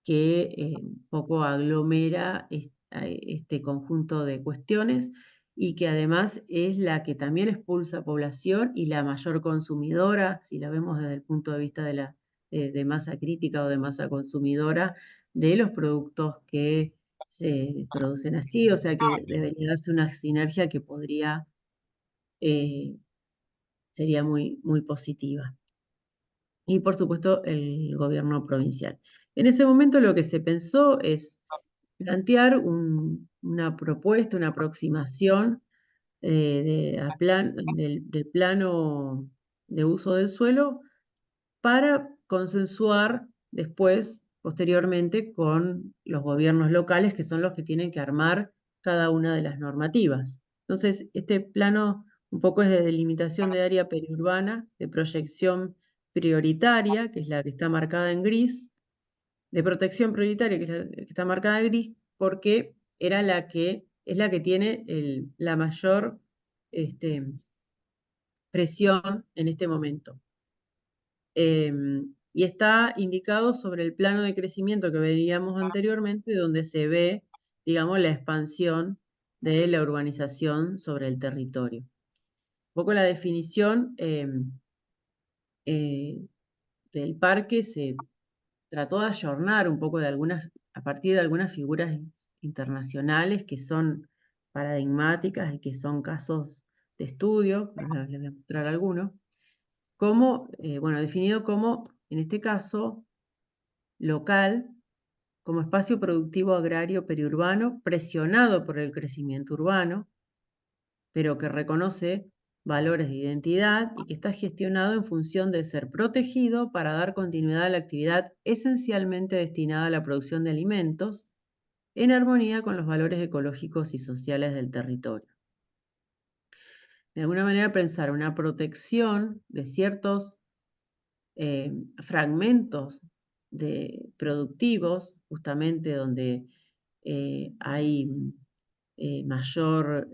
que un poco aglomera este conjunto de cuestiones y que además es la que también expulsa población y la mayor consumidora, si la vemos desde el punto de vista de masa crítica o de masa consumidora, de los productos que se producen así, o sea que debería darse una sinergia que eh, sería muy, muy positiva. Y por supuesto el gobierno provincial. En ese momento lo que se pensó es plantear una propuesta, una aproximación del plano de uso del suelo para consensuar después, posteriormente, con los gobiernos locales, que son los que tienen que armar cada una de las normativas. Entonces, este plano un poco es de delimitación de área periurbana, de proyección prioritaria, que es la que está marcada en gris, de protección prioritaria, que es la que está marcada en gris, porque es la que tiene la mayor presión en este momento. Y está indicado sobre el plano de crecimiento que veíamos anteriormente, donde se ve, digamos, la expansión de la urbanización sobre el territorio. Un poco la definición del parque se trató de ayornar un poco a partir de algunas figuras internacionales que son paradigmáticas y que son casos de estudio, les voy a mostrar algunos, definido como, en este caso, local, como espacio productivo agrario periurbano presionado por el crecimiento urbano, pero que reconoce valores de identidad y que está gestionado en función de ser protegido para dar continuidad a la actividad esencialmente destinada a la producción de alimentos, en armonía con los valores ecológicos y sociales del territorio. De alguna manera pensar una protección de ciertos fragmentos productivos, justamente donde hay mayor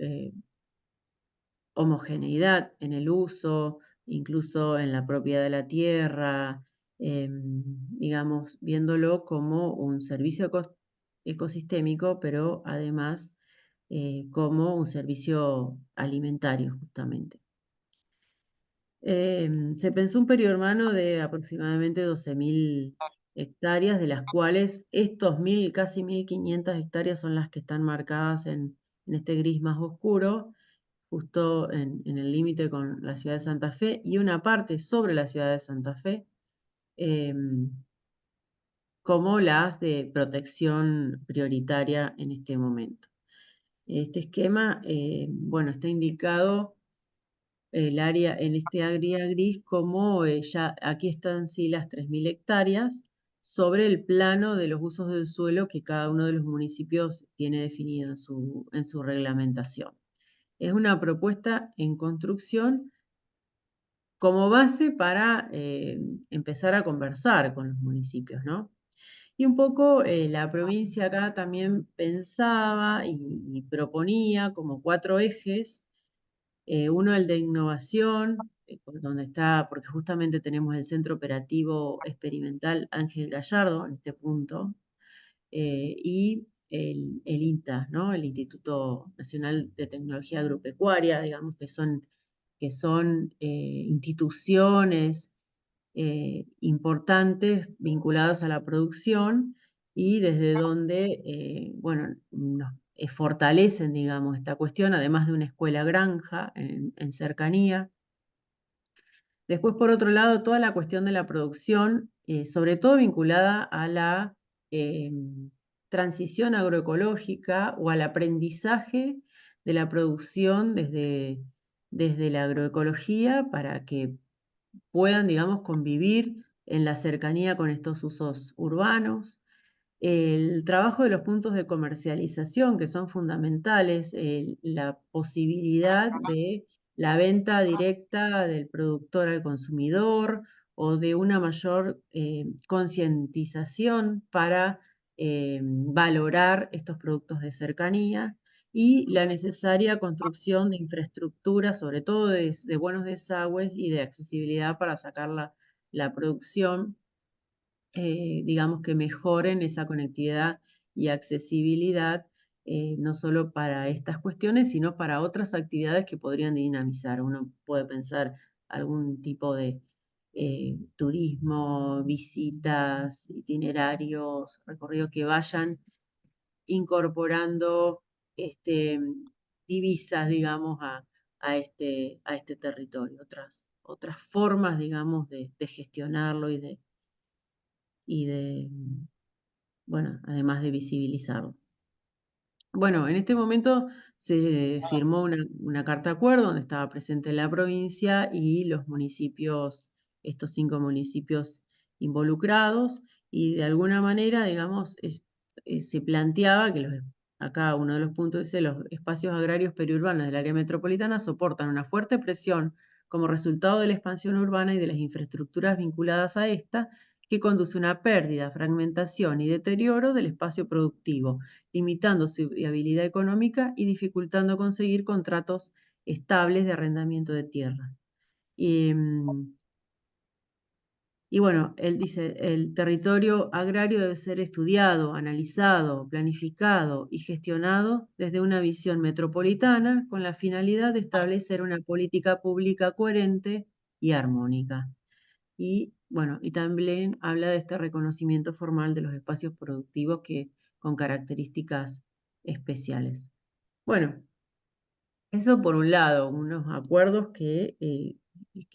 homogeneidad en el uso, incluso en la propiedad de la tierra, digamos, viéndolo como un servicio ecosistémico, pero además como un servicio alimentario, justamente. Se pensó un periodo urbano de aproximadamente 12.000 hectáreas, de las cuales estos casi 1.500 hectáreas son las que están marcadas en este gris más oscuro, justo en el límite con la ciudad de Santa Fe, y una parte sobre la ciudad de Santa Fe, como las de protección prioritaria en este momento. Este esquema, está indicado el área en este área gris como ya aquí están sí las 3.000 hectáreas sobre el plano de los usos del suelo que cada uno de los municipios tiene definido en su reglamentación. Es una propuesta en construcción como base para empezar a conversar con los municipios, ¿no? Y un poco la provincia acá también pensaba y proponía como 4 ejes. Uno, el de innovación, donde está, porque justamente tenemos el Centro Operativo Experimental Ángel Gallardo en este punto, y el INTA, ¿no? El Instituto Nacional de Tecnología Agropecuaria, digamos, que son instituciones importantes vinculadas a la producción y desde donde, nos fortalecen, digamos, esta cuestión, además de una escuela granja en cercanía. Después, por otro lado, toda la cuestión de la producción, sobre todo vinculada a la transición agroecológica o al aprendizaje de la producción desde la agroecología para que puedan, digamos, convivir en la cercanía con estos usos urbanos. El trabajo de los puntos de comercialización, que son fundamentales, la posibilidad de la venta directa del productor al consumidor o de una mayor concientización para valorar estos productos de cercanía y la necesaria construcción de infraestructura, sobre todo de buenos desagües y de accesibilidad para sacar la producción, digamos, que mejoren esa conectividad y accesibilidad, no solo para estas cuestiones, sino para otras actividades que podrían dinamizar. Uno puede pensar algún tipo de turismo, visitas, itinerarios, recorridos que vayan incorporando divisas, digamos, a este territorio, otras formas, digamos, de gestionarlo bueno, además de visibilizarlo. Bueno, en este momento se firmó una carta de acuerdo donde estaba presente la provincia y los municipios, estos 5 municipios involucrados, y de alguna manera, digamos, se planteaba que acá uno de los puntos dice, los espacios agrarios periurbanos del área metropolitana soportan una fuerte presión como resultado de la expansión urbana y de las infraestructuras vinculadas a esta, que conduce a una pérdida, fragmentación y deterioro del espacio productivo, limitando su viabilidad económica y dificultando conseguir contratos estables de arrendamiento de tierra. Y, y bueno, él dice, el territorio agrario debe ser estudiado, analizado, planificado y gestionado desde una visión metropolitana con la finalidad de establecer una política pública coherente y armónica. Y bueno, y también habla de este reconocimiento formal de los espacios productivos con características especiales. Bueno, eso por un lado, unos acuerdos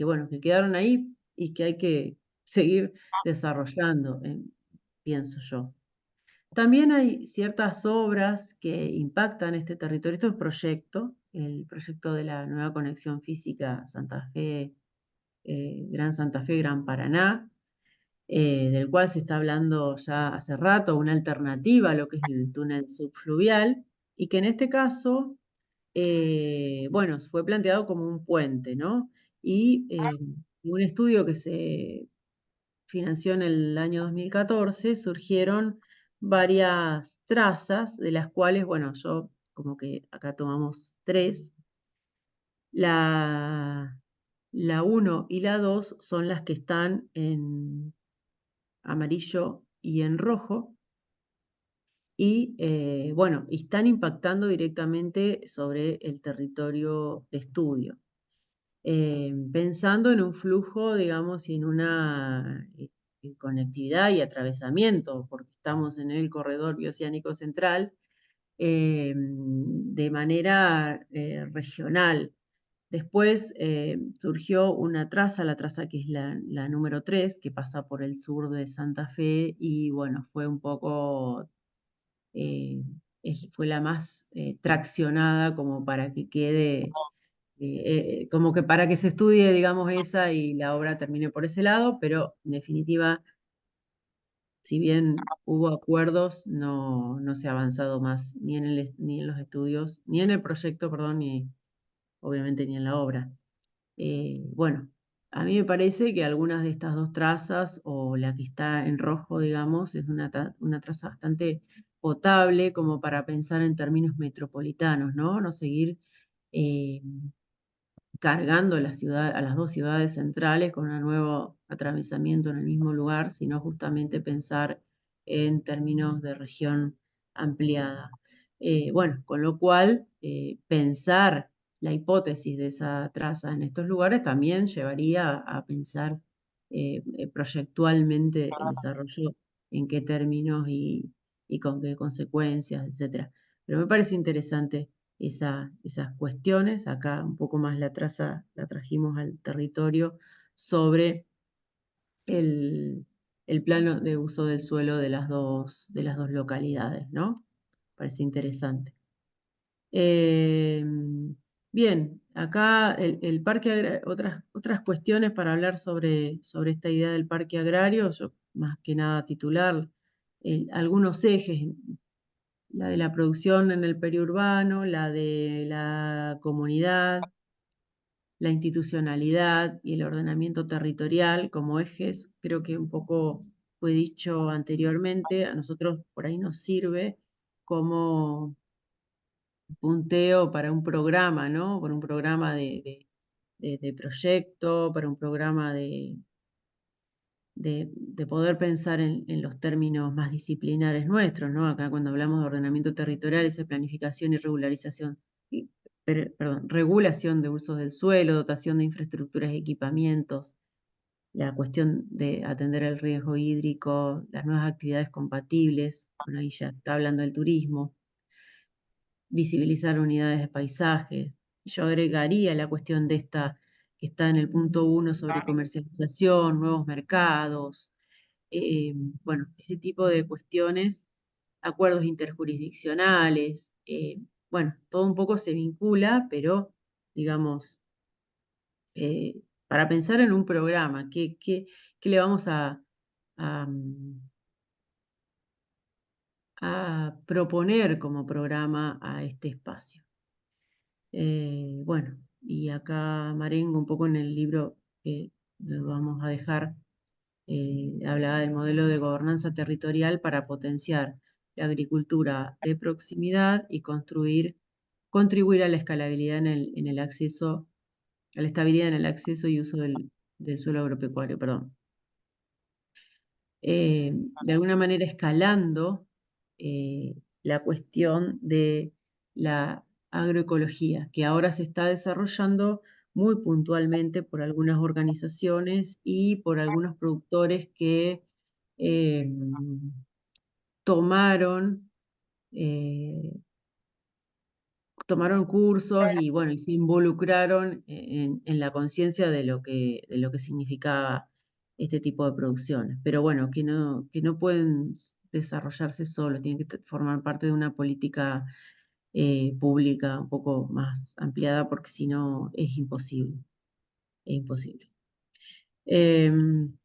bueno, que quedaron ahí y que hay que seguir desarrollando, pienso yo. También hay ciertas obras que impactan este territorio. Esto es proyecto, el proyecto de la nueva conexión física Santa Fe, Gran Santa Fe, Gran Paraná, del cual se está hablando ya hace rato, una alternativa a lo que es el túnel subfluvial, y que en este caso bueno, fue planteado como un puente, ¿no? Y un estudio que se financió en el año 2014, surgieron varias trazas, de las cuales, bueno, yo como que acá tomamos tres. La 1 y la 2 son las que están en amarillo y en rojo, y bueno, están impactando directamente sobre el territorio de estudio. Pensando en un flujo, digamos, y en una conectividad y atravesamiento, porque estamos en el corredor bioceánico central, de manera regional. Después surgió una traza, la traza que es la número 3, que pasa por el sur de Santa Fe, y bueno, fue un poco, eh, fue la más traccionada como para que quede como que para que se estudie, digamos, esa y la obra termine por ese lado, pero en definitiva, si bien hubo acuerdos, no se ha avanzado más ni en los estudios, ni en el proyecto, perdón, ni obviamente ni en la obra. Bueno, a mí me parece que algunas de estas dos trazas, o la que está en rojo, digamos, es una traza bastante potable como para pensar en términos metropolitanos, ¿no? No seguir eh, cargando a las dos ciudades centrales con un nuevo atravesamiento en el mismo lugar, sino justamente pensar en términos de región ampliada. Bueno, con lo cual, pensar la hipótesis de esa traza en estos lugares también llevaría a pensar proyectualmente el desarrollo, en qué términos y con qué consecuencias, etcétera. Pero me parece interesante esas cuestiones. Acá un poco más la traza la trajimos al territorio sobre el, el plano de uso del suelo de las dos localidades, ¿no? Parece interesante. Eh, Bien, acá el parque otras cuestiones para hablar sobre esta idea del parque agrario, yo más que nada titular algunos ejes, la de la producción en el periurbano, la de la comunidad, la institucionalidad y el ordenamiento territorial como ejes. Creo que un poco fue dicho anteriormente, a nosotros por ahí nos sirve como punteo para un programa, ¿no? Para un programa de proyecto, para un programa de poder pensar en los términos más disciplinares nuestros, ¿no? Acá cuando hablamos de ordenamiento territorial, esa planificación y regularización, perdón, regulación de usos del suelo, dotación de infraestructuras y equipamientos, la cuestión de atender el riesgo hídrico, las nuevas actividades compatibles, bueno, ahí ya está hablando del turismo, visibilizar unidades de paisaje. Yo agregaría la cuestión de esta que está en el punto 1 sobre comercialización, nuevos mercados, bueno, ese tipo de cuestiones, acuerdos interjurisdiccionales, bueno, todo un poco se vincula, pero digamos, para pensar en un programa, ¿qué le vamos a, mm, a proponer como programa a este espacio? Bueno, y acá Marengo, un poco en el libro que vamos a dejar, hablaba del modelo de gobernanza territorial para potenciar la agricultura de proximidad y contribuir a la escalabilidad en el acceso a la estabilidad en el acceso y uso del suelo agropecuario, perdón. De alguna manera escalando la cuestión de la agroecología, que ahora se está desarrollando muy puntualmente por algunas organizaciones y por algunos productores que eh, tomaron, eh, tomaron cursos y bueno, y se involucraron en la conciencia de lo que significaba este tipo de producciones. Pero bueno, que no pueden desarrollarse solos, tienen que formar parte de una política pública un poco más ampliada, porque si no es imposible, es imposible. Em,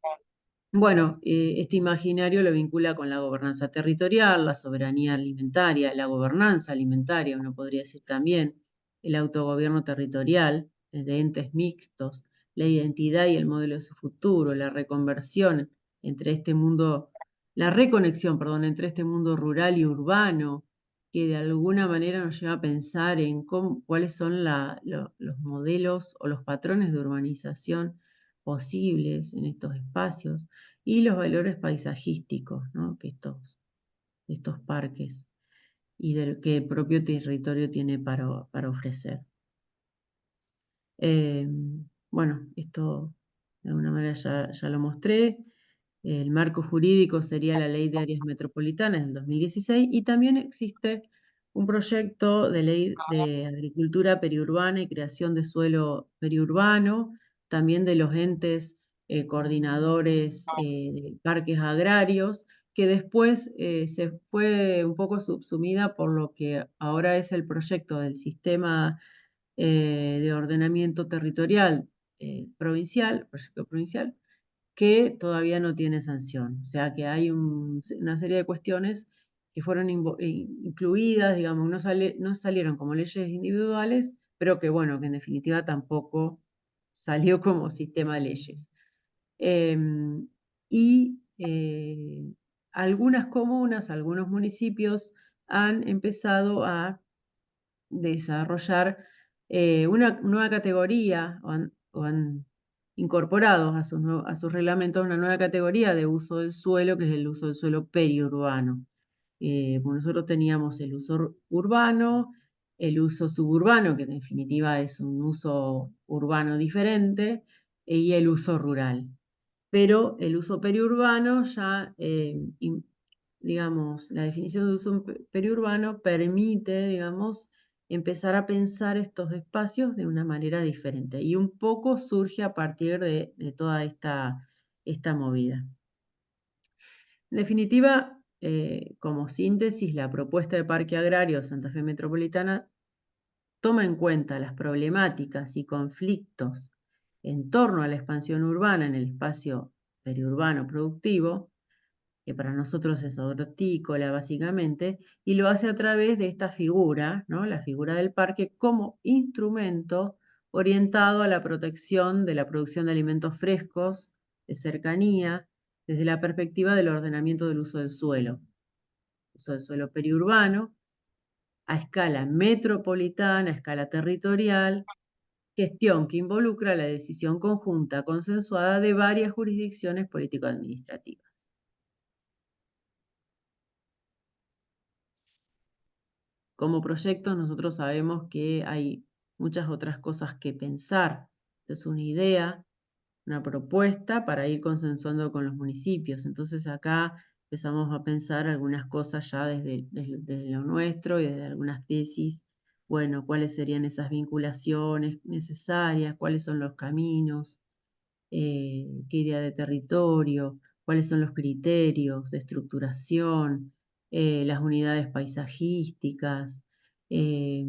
bueno, este imaginario lo vincula con la gobernanza territorial, la soberanía alimentaria, la gobernanza alimentaria, uno podría decir también, el autogobierno territorial, de entes mixtos, la identidad y el modelo de su futuro, la reconversión entre este mundo, la reconexión, perdón, entre este mundo rural y urbano, que de alguna manera nos lleva a pensar en cuáles son los modelos o los patrones de urbanización posibles en estos espacios y los valores paisajísticos, ¿no? que estos parques y del que el propio territorio tiene para ofrecer. Bueno, esto de alguna manera ya lo mostré. El marco jurídico sería la Ley de Áreas Metropolitanas del 2016 y también existe un proyecto de ley de agricultura periurbana y creación de suelo periurbano, también de los entes coordinadores de parques agrarios, que después se fue un poco subsumida por lo que ahora es el proyecto del sistema de ordenamiento territorial provincial, proyecto provincial, que todavía no tiene sanción. O sea que hay una serie de cuestiones que fueron incluidas, digamos, no salieron como leyes individuales, pero que bueno, que en definitiva tampoco salió como sistema de leyes. Y algunas comunas, algunos municipios han empezado a desarrollar una nueva categoría o han incorporado a a sus reglamentos una nueva categoría de uso del suelo, que es el uso del suelo periurbano. Pues nosotros teníamos el uso urbano, el uso suburbano, que en definitiva es un uso urbano diferente, y el uso rural. Pero el uso periurbano ya digamos, la definición de uso periurbano permite, digamos, empezar a pensar estos espacios de una manera diferente. Y un poco surge a partir de toda esta movida. En definitiva, como síntesis, la propuesta de Parque Agrario Santa Fe Metropolitana toma en cuenta las problemáticas y conflictos en torno a la expansión urbana en el espacio periurbano productivo, que para nosotros es hortícola básicamente, y lo hace a través de esta figura, ¿no? La figura del parque como instrumento orientado a la protección de la producción de alimentos frescos, de cercanía, desde la perspectiva del ordenamiento del uso del suelo periurbano, a escala metropolitana, a escala territorial, gestión que involucra la decisión conjunta consensuada de varias jurisdicciones político-administrativas. Como proyecto nosotros sabemos que hay muchas otras cosas que pensar. Esta es una idea, una propuesta para ir consensuando con los municipios. Entonces acá empezamos a pensar algunas cosas ya desde lo nuestro y desde algunas tesis. Bueno, cuáles serían esas vinculaciones necesarias, cuáles son los caminos, qué idea de territorio, cuáles son los criterios de estructuración, las unidades paisajísticas, eh,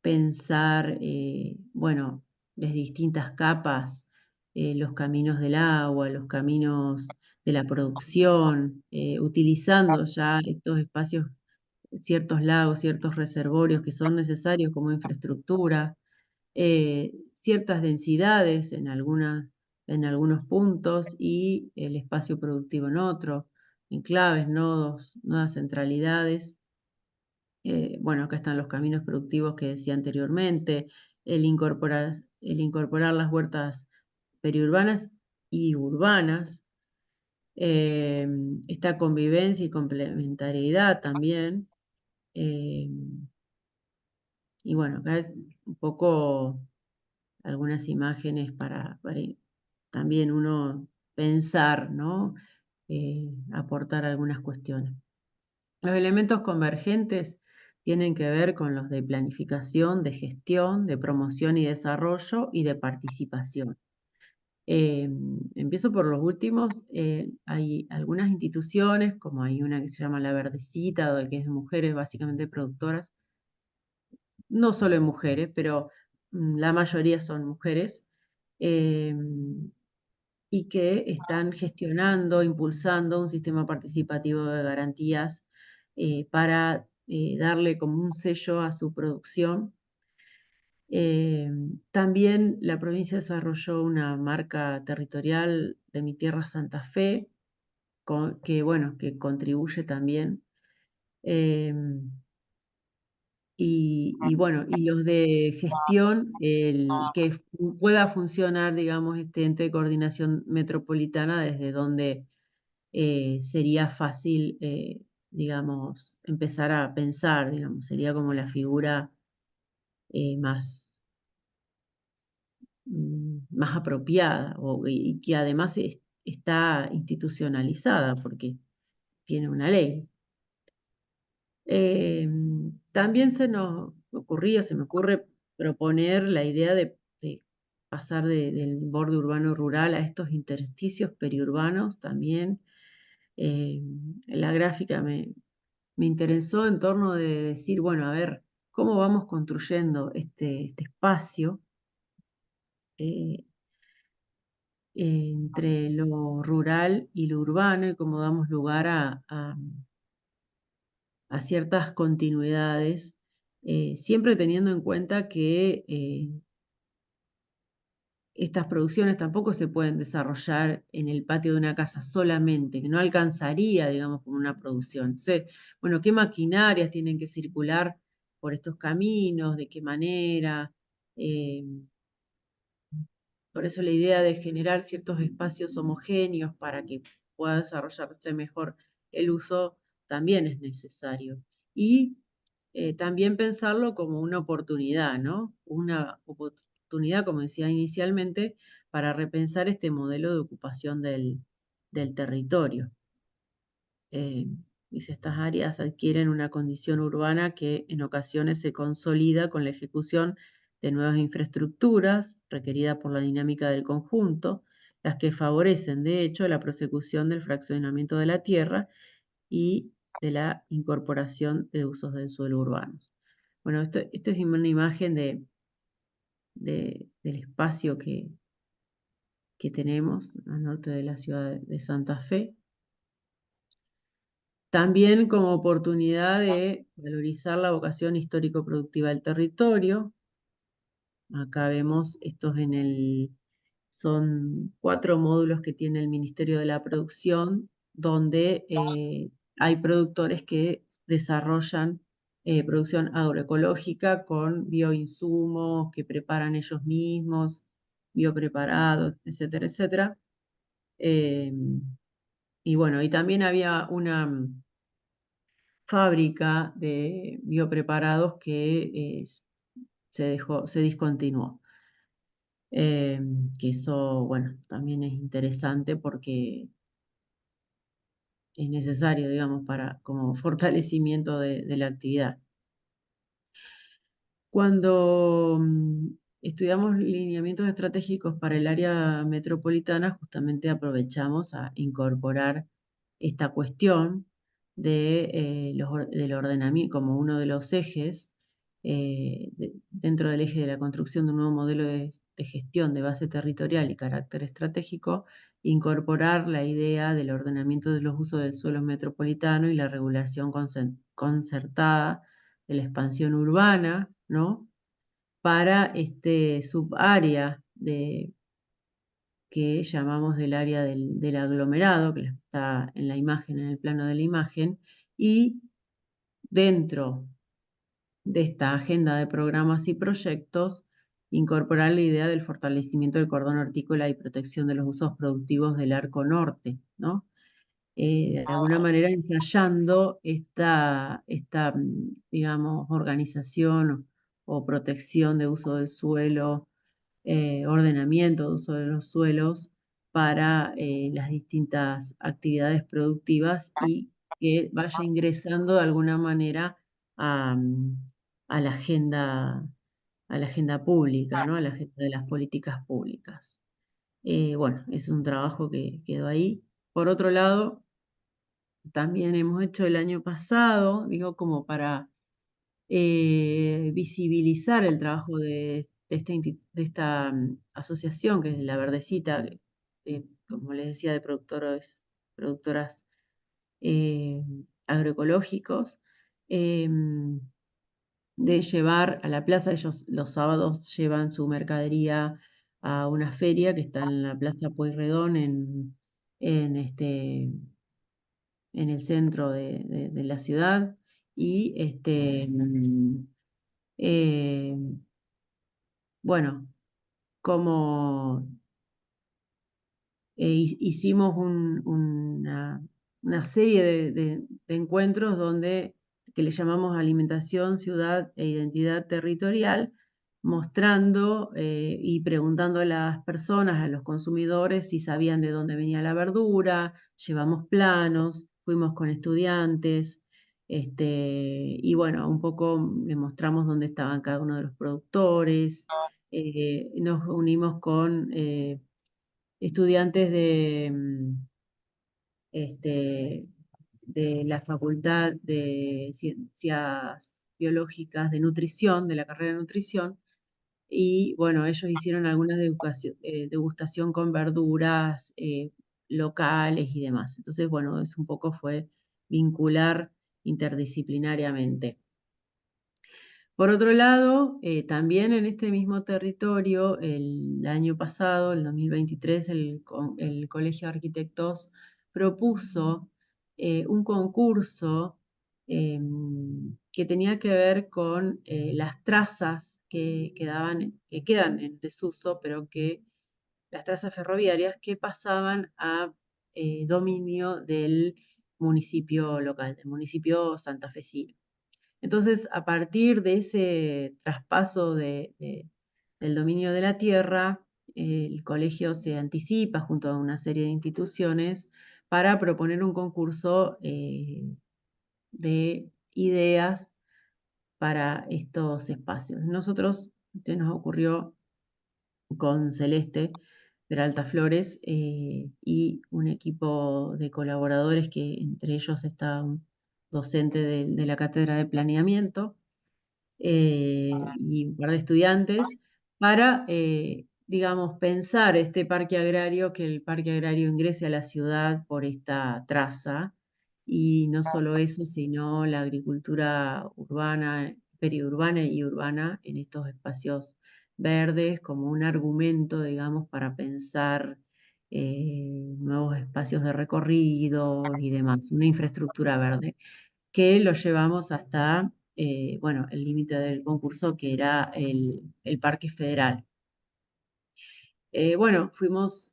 pensar, bueno, desde distintas capas, los caminos del agua, los caminos de la producción, utilizando ya estos espacios, ciertos lagos, ciertos reservorios que son necesarios como infraestructura, ciertas densidades en algunos puntos y el espacio productivo en otros, enclaves, nodos, nuevas centralidades. Bueno, acá están los caminos productivos que decía anteriormente, el incorporar las huertas periurbanas y urbanas, esta convivencia y complementariedad también. Y bueno, acá es un poco algunas imágenes para también uno pensar, ¿no? Aportar algunas cuestiones. Los elementos convergentes tienen que ver con los de planificación, de gestión, de promoción y desarrollo y de participación. Empiezo por los últimos. Hay algunas instituciones, como hay una que se llama La Verdecita, que es de mujeres básicamente productoras, no solo en mujeres, pero la mayoría son mujeres, y que están gestionando, impulsando un sistema participativo de garantías para darle como un sello a su producción. También la provincia desarrolló una marca territorial de Mi Tierra Santa Fe, que, bueno, que contribuye también. Y bueno, y los de gestión, el que pueda funcionar, digamos, este ente de coordinación metropolitana, desde donde sería fácil, digamos, empezar a pensar, digamos, sería como la figura más, más apropiada y que además está institucionalizada porque tiene una ley. También se me ocurre proponer la idea de pasar del borde urbano rural a estos intersticios periurbanos también. La gráfica me interesó en torno de decir, bueno, a ver, ¿cómo vamos construyendo este espacio eh, entre lo rural y lo urbano y cómo damos lugar a ciertas continuidades, siempre teniendo en cuenta que estas producciones tampoco se pueden desarrollar en el patio de una casa solamente, que no alcanzaría, digamos, como una producción. Entonces, bueno, ¿qué maquinarias tienen que circular por estos caminos? ¿De qué manera? Eh, por eso la idea de generar ciertos espacios homogéneos para que pueda desarrollarse mejor el uso también es necesario. Y también pensarlo como una oportunidad, ¿no? Una oportunidad, como decía inicialmente, para repensar este modelo de ocupación del territorio. Dice, estas áreas adquieren una condición urbana que en ocasiones se consolida con la ejecución de nuevas infraestructuras requeridas por la dinámica del conjunto, las que favorecen, de hecho, la prosecución del fraccionamiento de la tierra y de la incorporación de usos del suelo urbanos. Bueno, esta es una imagen del espacio que tenemos al norte de la ciudad de Santa Fe. También como oportunidad de valorizar la vocación histórico-productiva del territorio. Acá vemos son 4 módulos que tiene el Ministerio de la Producción, donde hay productores que desarrollan producción agroecológica con bioinsumos que preparan ellos mismos, biopreparados, etcétera, etcétera. Y bueno, y también había una fábrica de biopreparados que se discontinuó. Que eso, bueno, también es interesante porque es necesario, digamos, como fortalecimiento de la actividad. Cuando estudiamos lineamientos estratégicos para el área metropolitana, justamente aprovechamos a incorporar esta cuestión del ordenamiento como uno de los ejes dentro del eje de la construcción de un nuevo modelo de gestión de base territorial y carácter estratégico, incorporar la idea del ordenamiento de los usos del suelo metropolitano y la regulación concertada de la expansión urbana, ¿no? Para este subárea que llamamos del área del aglomerado, que está en la imagen, en el plano de la imagen, y dentro de esta agenda de programas y proyectos, incorporar la idea del fortalecimiento del cordón hortícola y protección de los usos productivos del arco norte, ¿no? De alguna manera ensayando digamos, organización o protección de uso del suelo, ordenamiento de uso de los suelos para las distintas actividades productivas y que vaya ingresando de alguna manera a, a la agenda, a la agenda pública, ¿no? A la agenda de las políticas públicas. Bueno, es un trabajo que quedó ahí. Por otro lado, también hemos hecho el año pasado, digo, como para visibilizar el trabajo de esta asociación, que es La Verdecita, como les decía, de productoras eh, agroecológicos, em, de llevar a la plaza. Ellos los sábados llevan su mercadería a una feria que está en la Plaza Pueyrredón, en en el centro de la ciudad, y eh, bueno, como hicimos una serie de encuentros que le llamamos alimentación, ciudad e identidad territorial, mostrando y preguntando a las personas, a los consumidores, si sabían de dónde venía la verdura. Llevamos planos, fuimos con estudiantes, y bueno, un poco le mostramos dónde estaban cada uno de los productores. Nos unimos con estudiantes este, de la Facultad de Ciencias Biológicas de Nutrición, de la carrera de Nutrición, y bueno, ellos hicieron algunas degustación con verduras locales y demás. Entonces, bueno, es un poco fue vincular interdisciplinariamente. Por otro lado, también en este mismo territorio, el año pasado, el 2023, el Colegio de Arquitectos propuso un concurso que tenía que ver con las trazas que quedan en desuso, pero que las trazas ferroviarias que pasaban a dominio del municipio local, del municipio santafesino. Entonces, a partir de ese traspaso del dominio de la tierra, el colegio se anticipa junto a una serie de instituciones para proponer un concurso de ideas para estos espacios. Nosotros, nos ocurrió con Celeste Peralta Flores y un equipo de colaboradores, que entre ellos está un docente de la cátedra de planeamiento, y un par de estudiantes, para, digamos, pensar este parque agrario, que el parque agrario ingrese a la ciudad por esta traza, y no solo eso, sino la agricultura urbana, periurbana y urbana en estos espacios verdes, como un argumento, digamos, para pensar nuevos espacios de recorrido y demás, una infraestructura verde, que lo llevamos hasta, bueno, el límite del concurso, que era el Parque Federal. Bueno, fuimos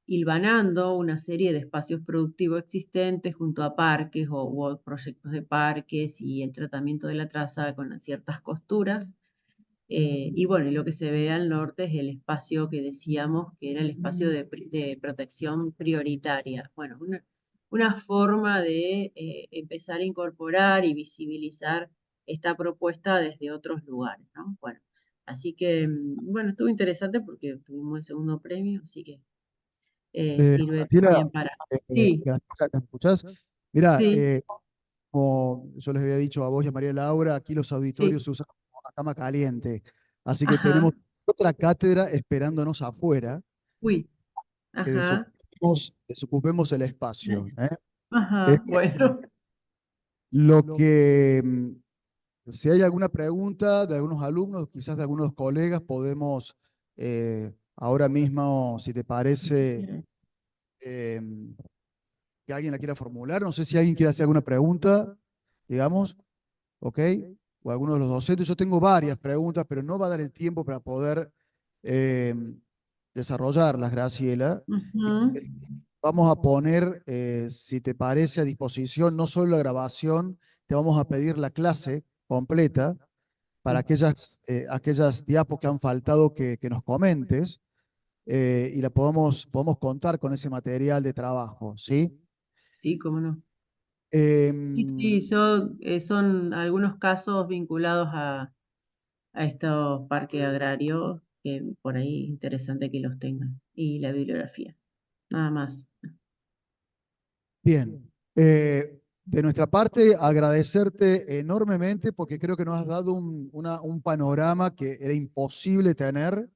hilvanando una serie de espacios productivos existentes junto a parques o proyectos de parques y el tratamiento de la traza con ciertas costuras. Y bueno, y lo que se ve al norte es el espacio que decíamos que era el espacio de protección prioritaria. Bueno, una forma de empezar a incorporar y visibilizar esta propuesta desde otros lugares, ¿no? Bueno, así que, bueno, estuvo interesante porque tuvimos el segundo premio, así que sirve Graciela, también para... Sí, Graciela, ¿me escuchás? Mira, sí, como yo les había dicho a vos y a María Laura, aquí los sí, auditorios se usan como a cama caliente, así que tenemos ajá, otra cátedra esperándonos afuera, uy, que ajá, desocupemos el espacio. Eh, ajá, bueno, lo que, si hay alguna pregunta de algunos alumnos, quizás de algunos colegas, podemos ahora mismo, si te parece, eh, que alguien la quiera formular. No sé si alguien quiere hacer alguna pregunta, digamos, ¿ok? o alguno de los docentes. Yo tengo varias preguntas, pero no va a dar el tiempo para poder eh, desarrollarlas, Graciela. Y Ujú. vamos a poner, si te parece, a disposición no solo la grabación, te vamos a pedir la clase completa para Sí, aquellas diapos que han faltado que nos comentes, y la podemos contar con ese material de trabajo, ¿sí? sí, cómo no. Sí, Em, sí, yo, son algunos casos vinculados a estos parques agrarios, que por ahí interesante que los tengan. Y la bibliografía, nada más. Bien, de nuestra parte, agradecerte enormemente porque creo que nos has dado un panorama que era imposible tener,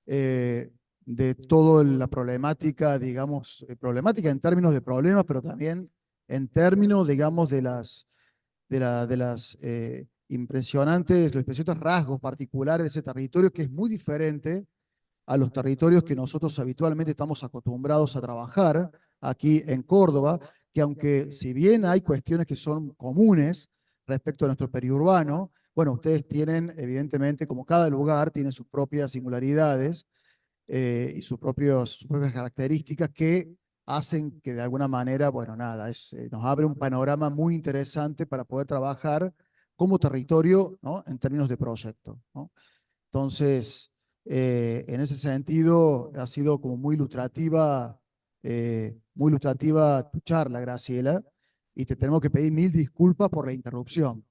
eh, de toda la problemática, digamos, problemática en términos de problemas, pero también en términos, digamos, de las impresionantes, los impresionantes rasgos particulares de ese territorio, que es muy diferente a los territorios que nosotros habitualmente estamos acostumbrados a trabajar aquí en Córdoba, que aunque si bien hay cuestiones que son comunes respecto a nuestro periurbano, bueno, ustedes tienen, evidentemente, como cada lugar tiene sus propias singularidades, y sus propias características que hacen que de alguna manera, bueno, nada, nos abre un panorama muy interesante para poder trabajar como territorio, ¿no? En términos de proyecto, ¿no? Entonces, en ese sentido, ha sido como muy ilustrativa tu charla, Graciela, y te tenemos que pedir mil disculpas por la interrupción, No,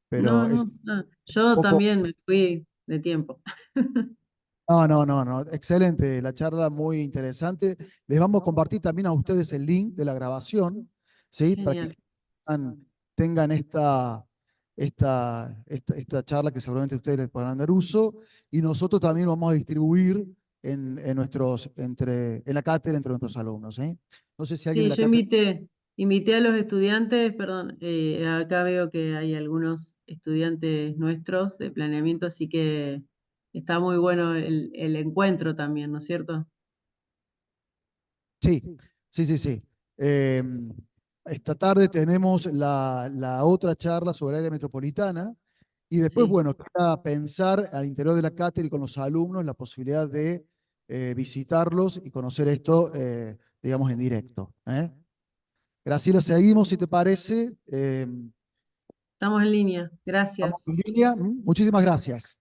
pero no, es no, un yo poco... también me fui de tiempo. No, no, no, no, excelente, la charla muy interesante. Les vamos a compartir también a ustedes el link de la grabación, ¿sí? Para que Genial. tengan esta charla que seguramente ustedes les podrán dar uso, y nosotros también vamos a distribuir en la cátedra entre nuestros alumnos, ¿sí? No sé si alguien de Sí, la yo cátedra... invité a los estudiantes, perdón, acá veo que hay algunos estudiantes nuestros de planeamiento, así que está muy bueno el encuentro también, ¿no es cierto? Sí, sí, sí, sí. Eh, Esta tarde tenemos la otra charla sobre área metropolitana, y después, Sí. bueno, queda pensar al interior de la cátedra y con los alumnos la posibilidad de visitarlos y conocer esto, digamos, en directo, ¿eh? Graciela, seguimos, si te parece. Estamos en línea. Vamos Gracias. en línea. Muchísimas gracias.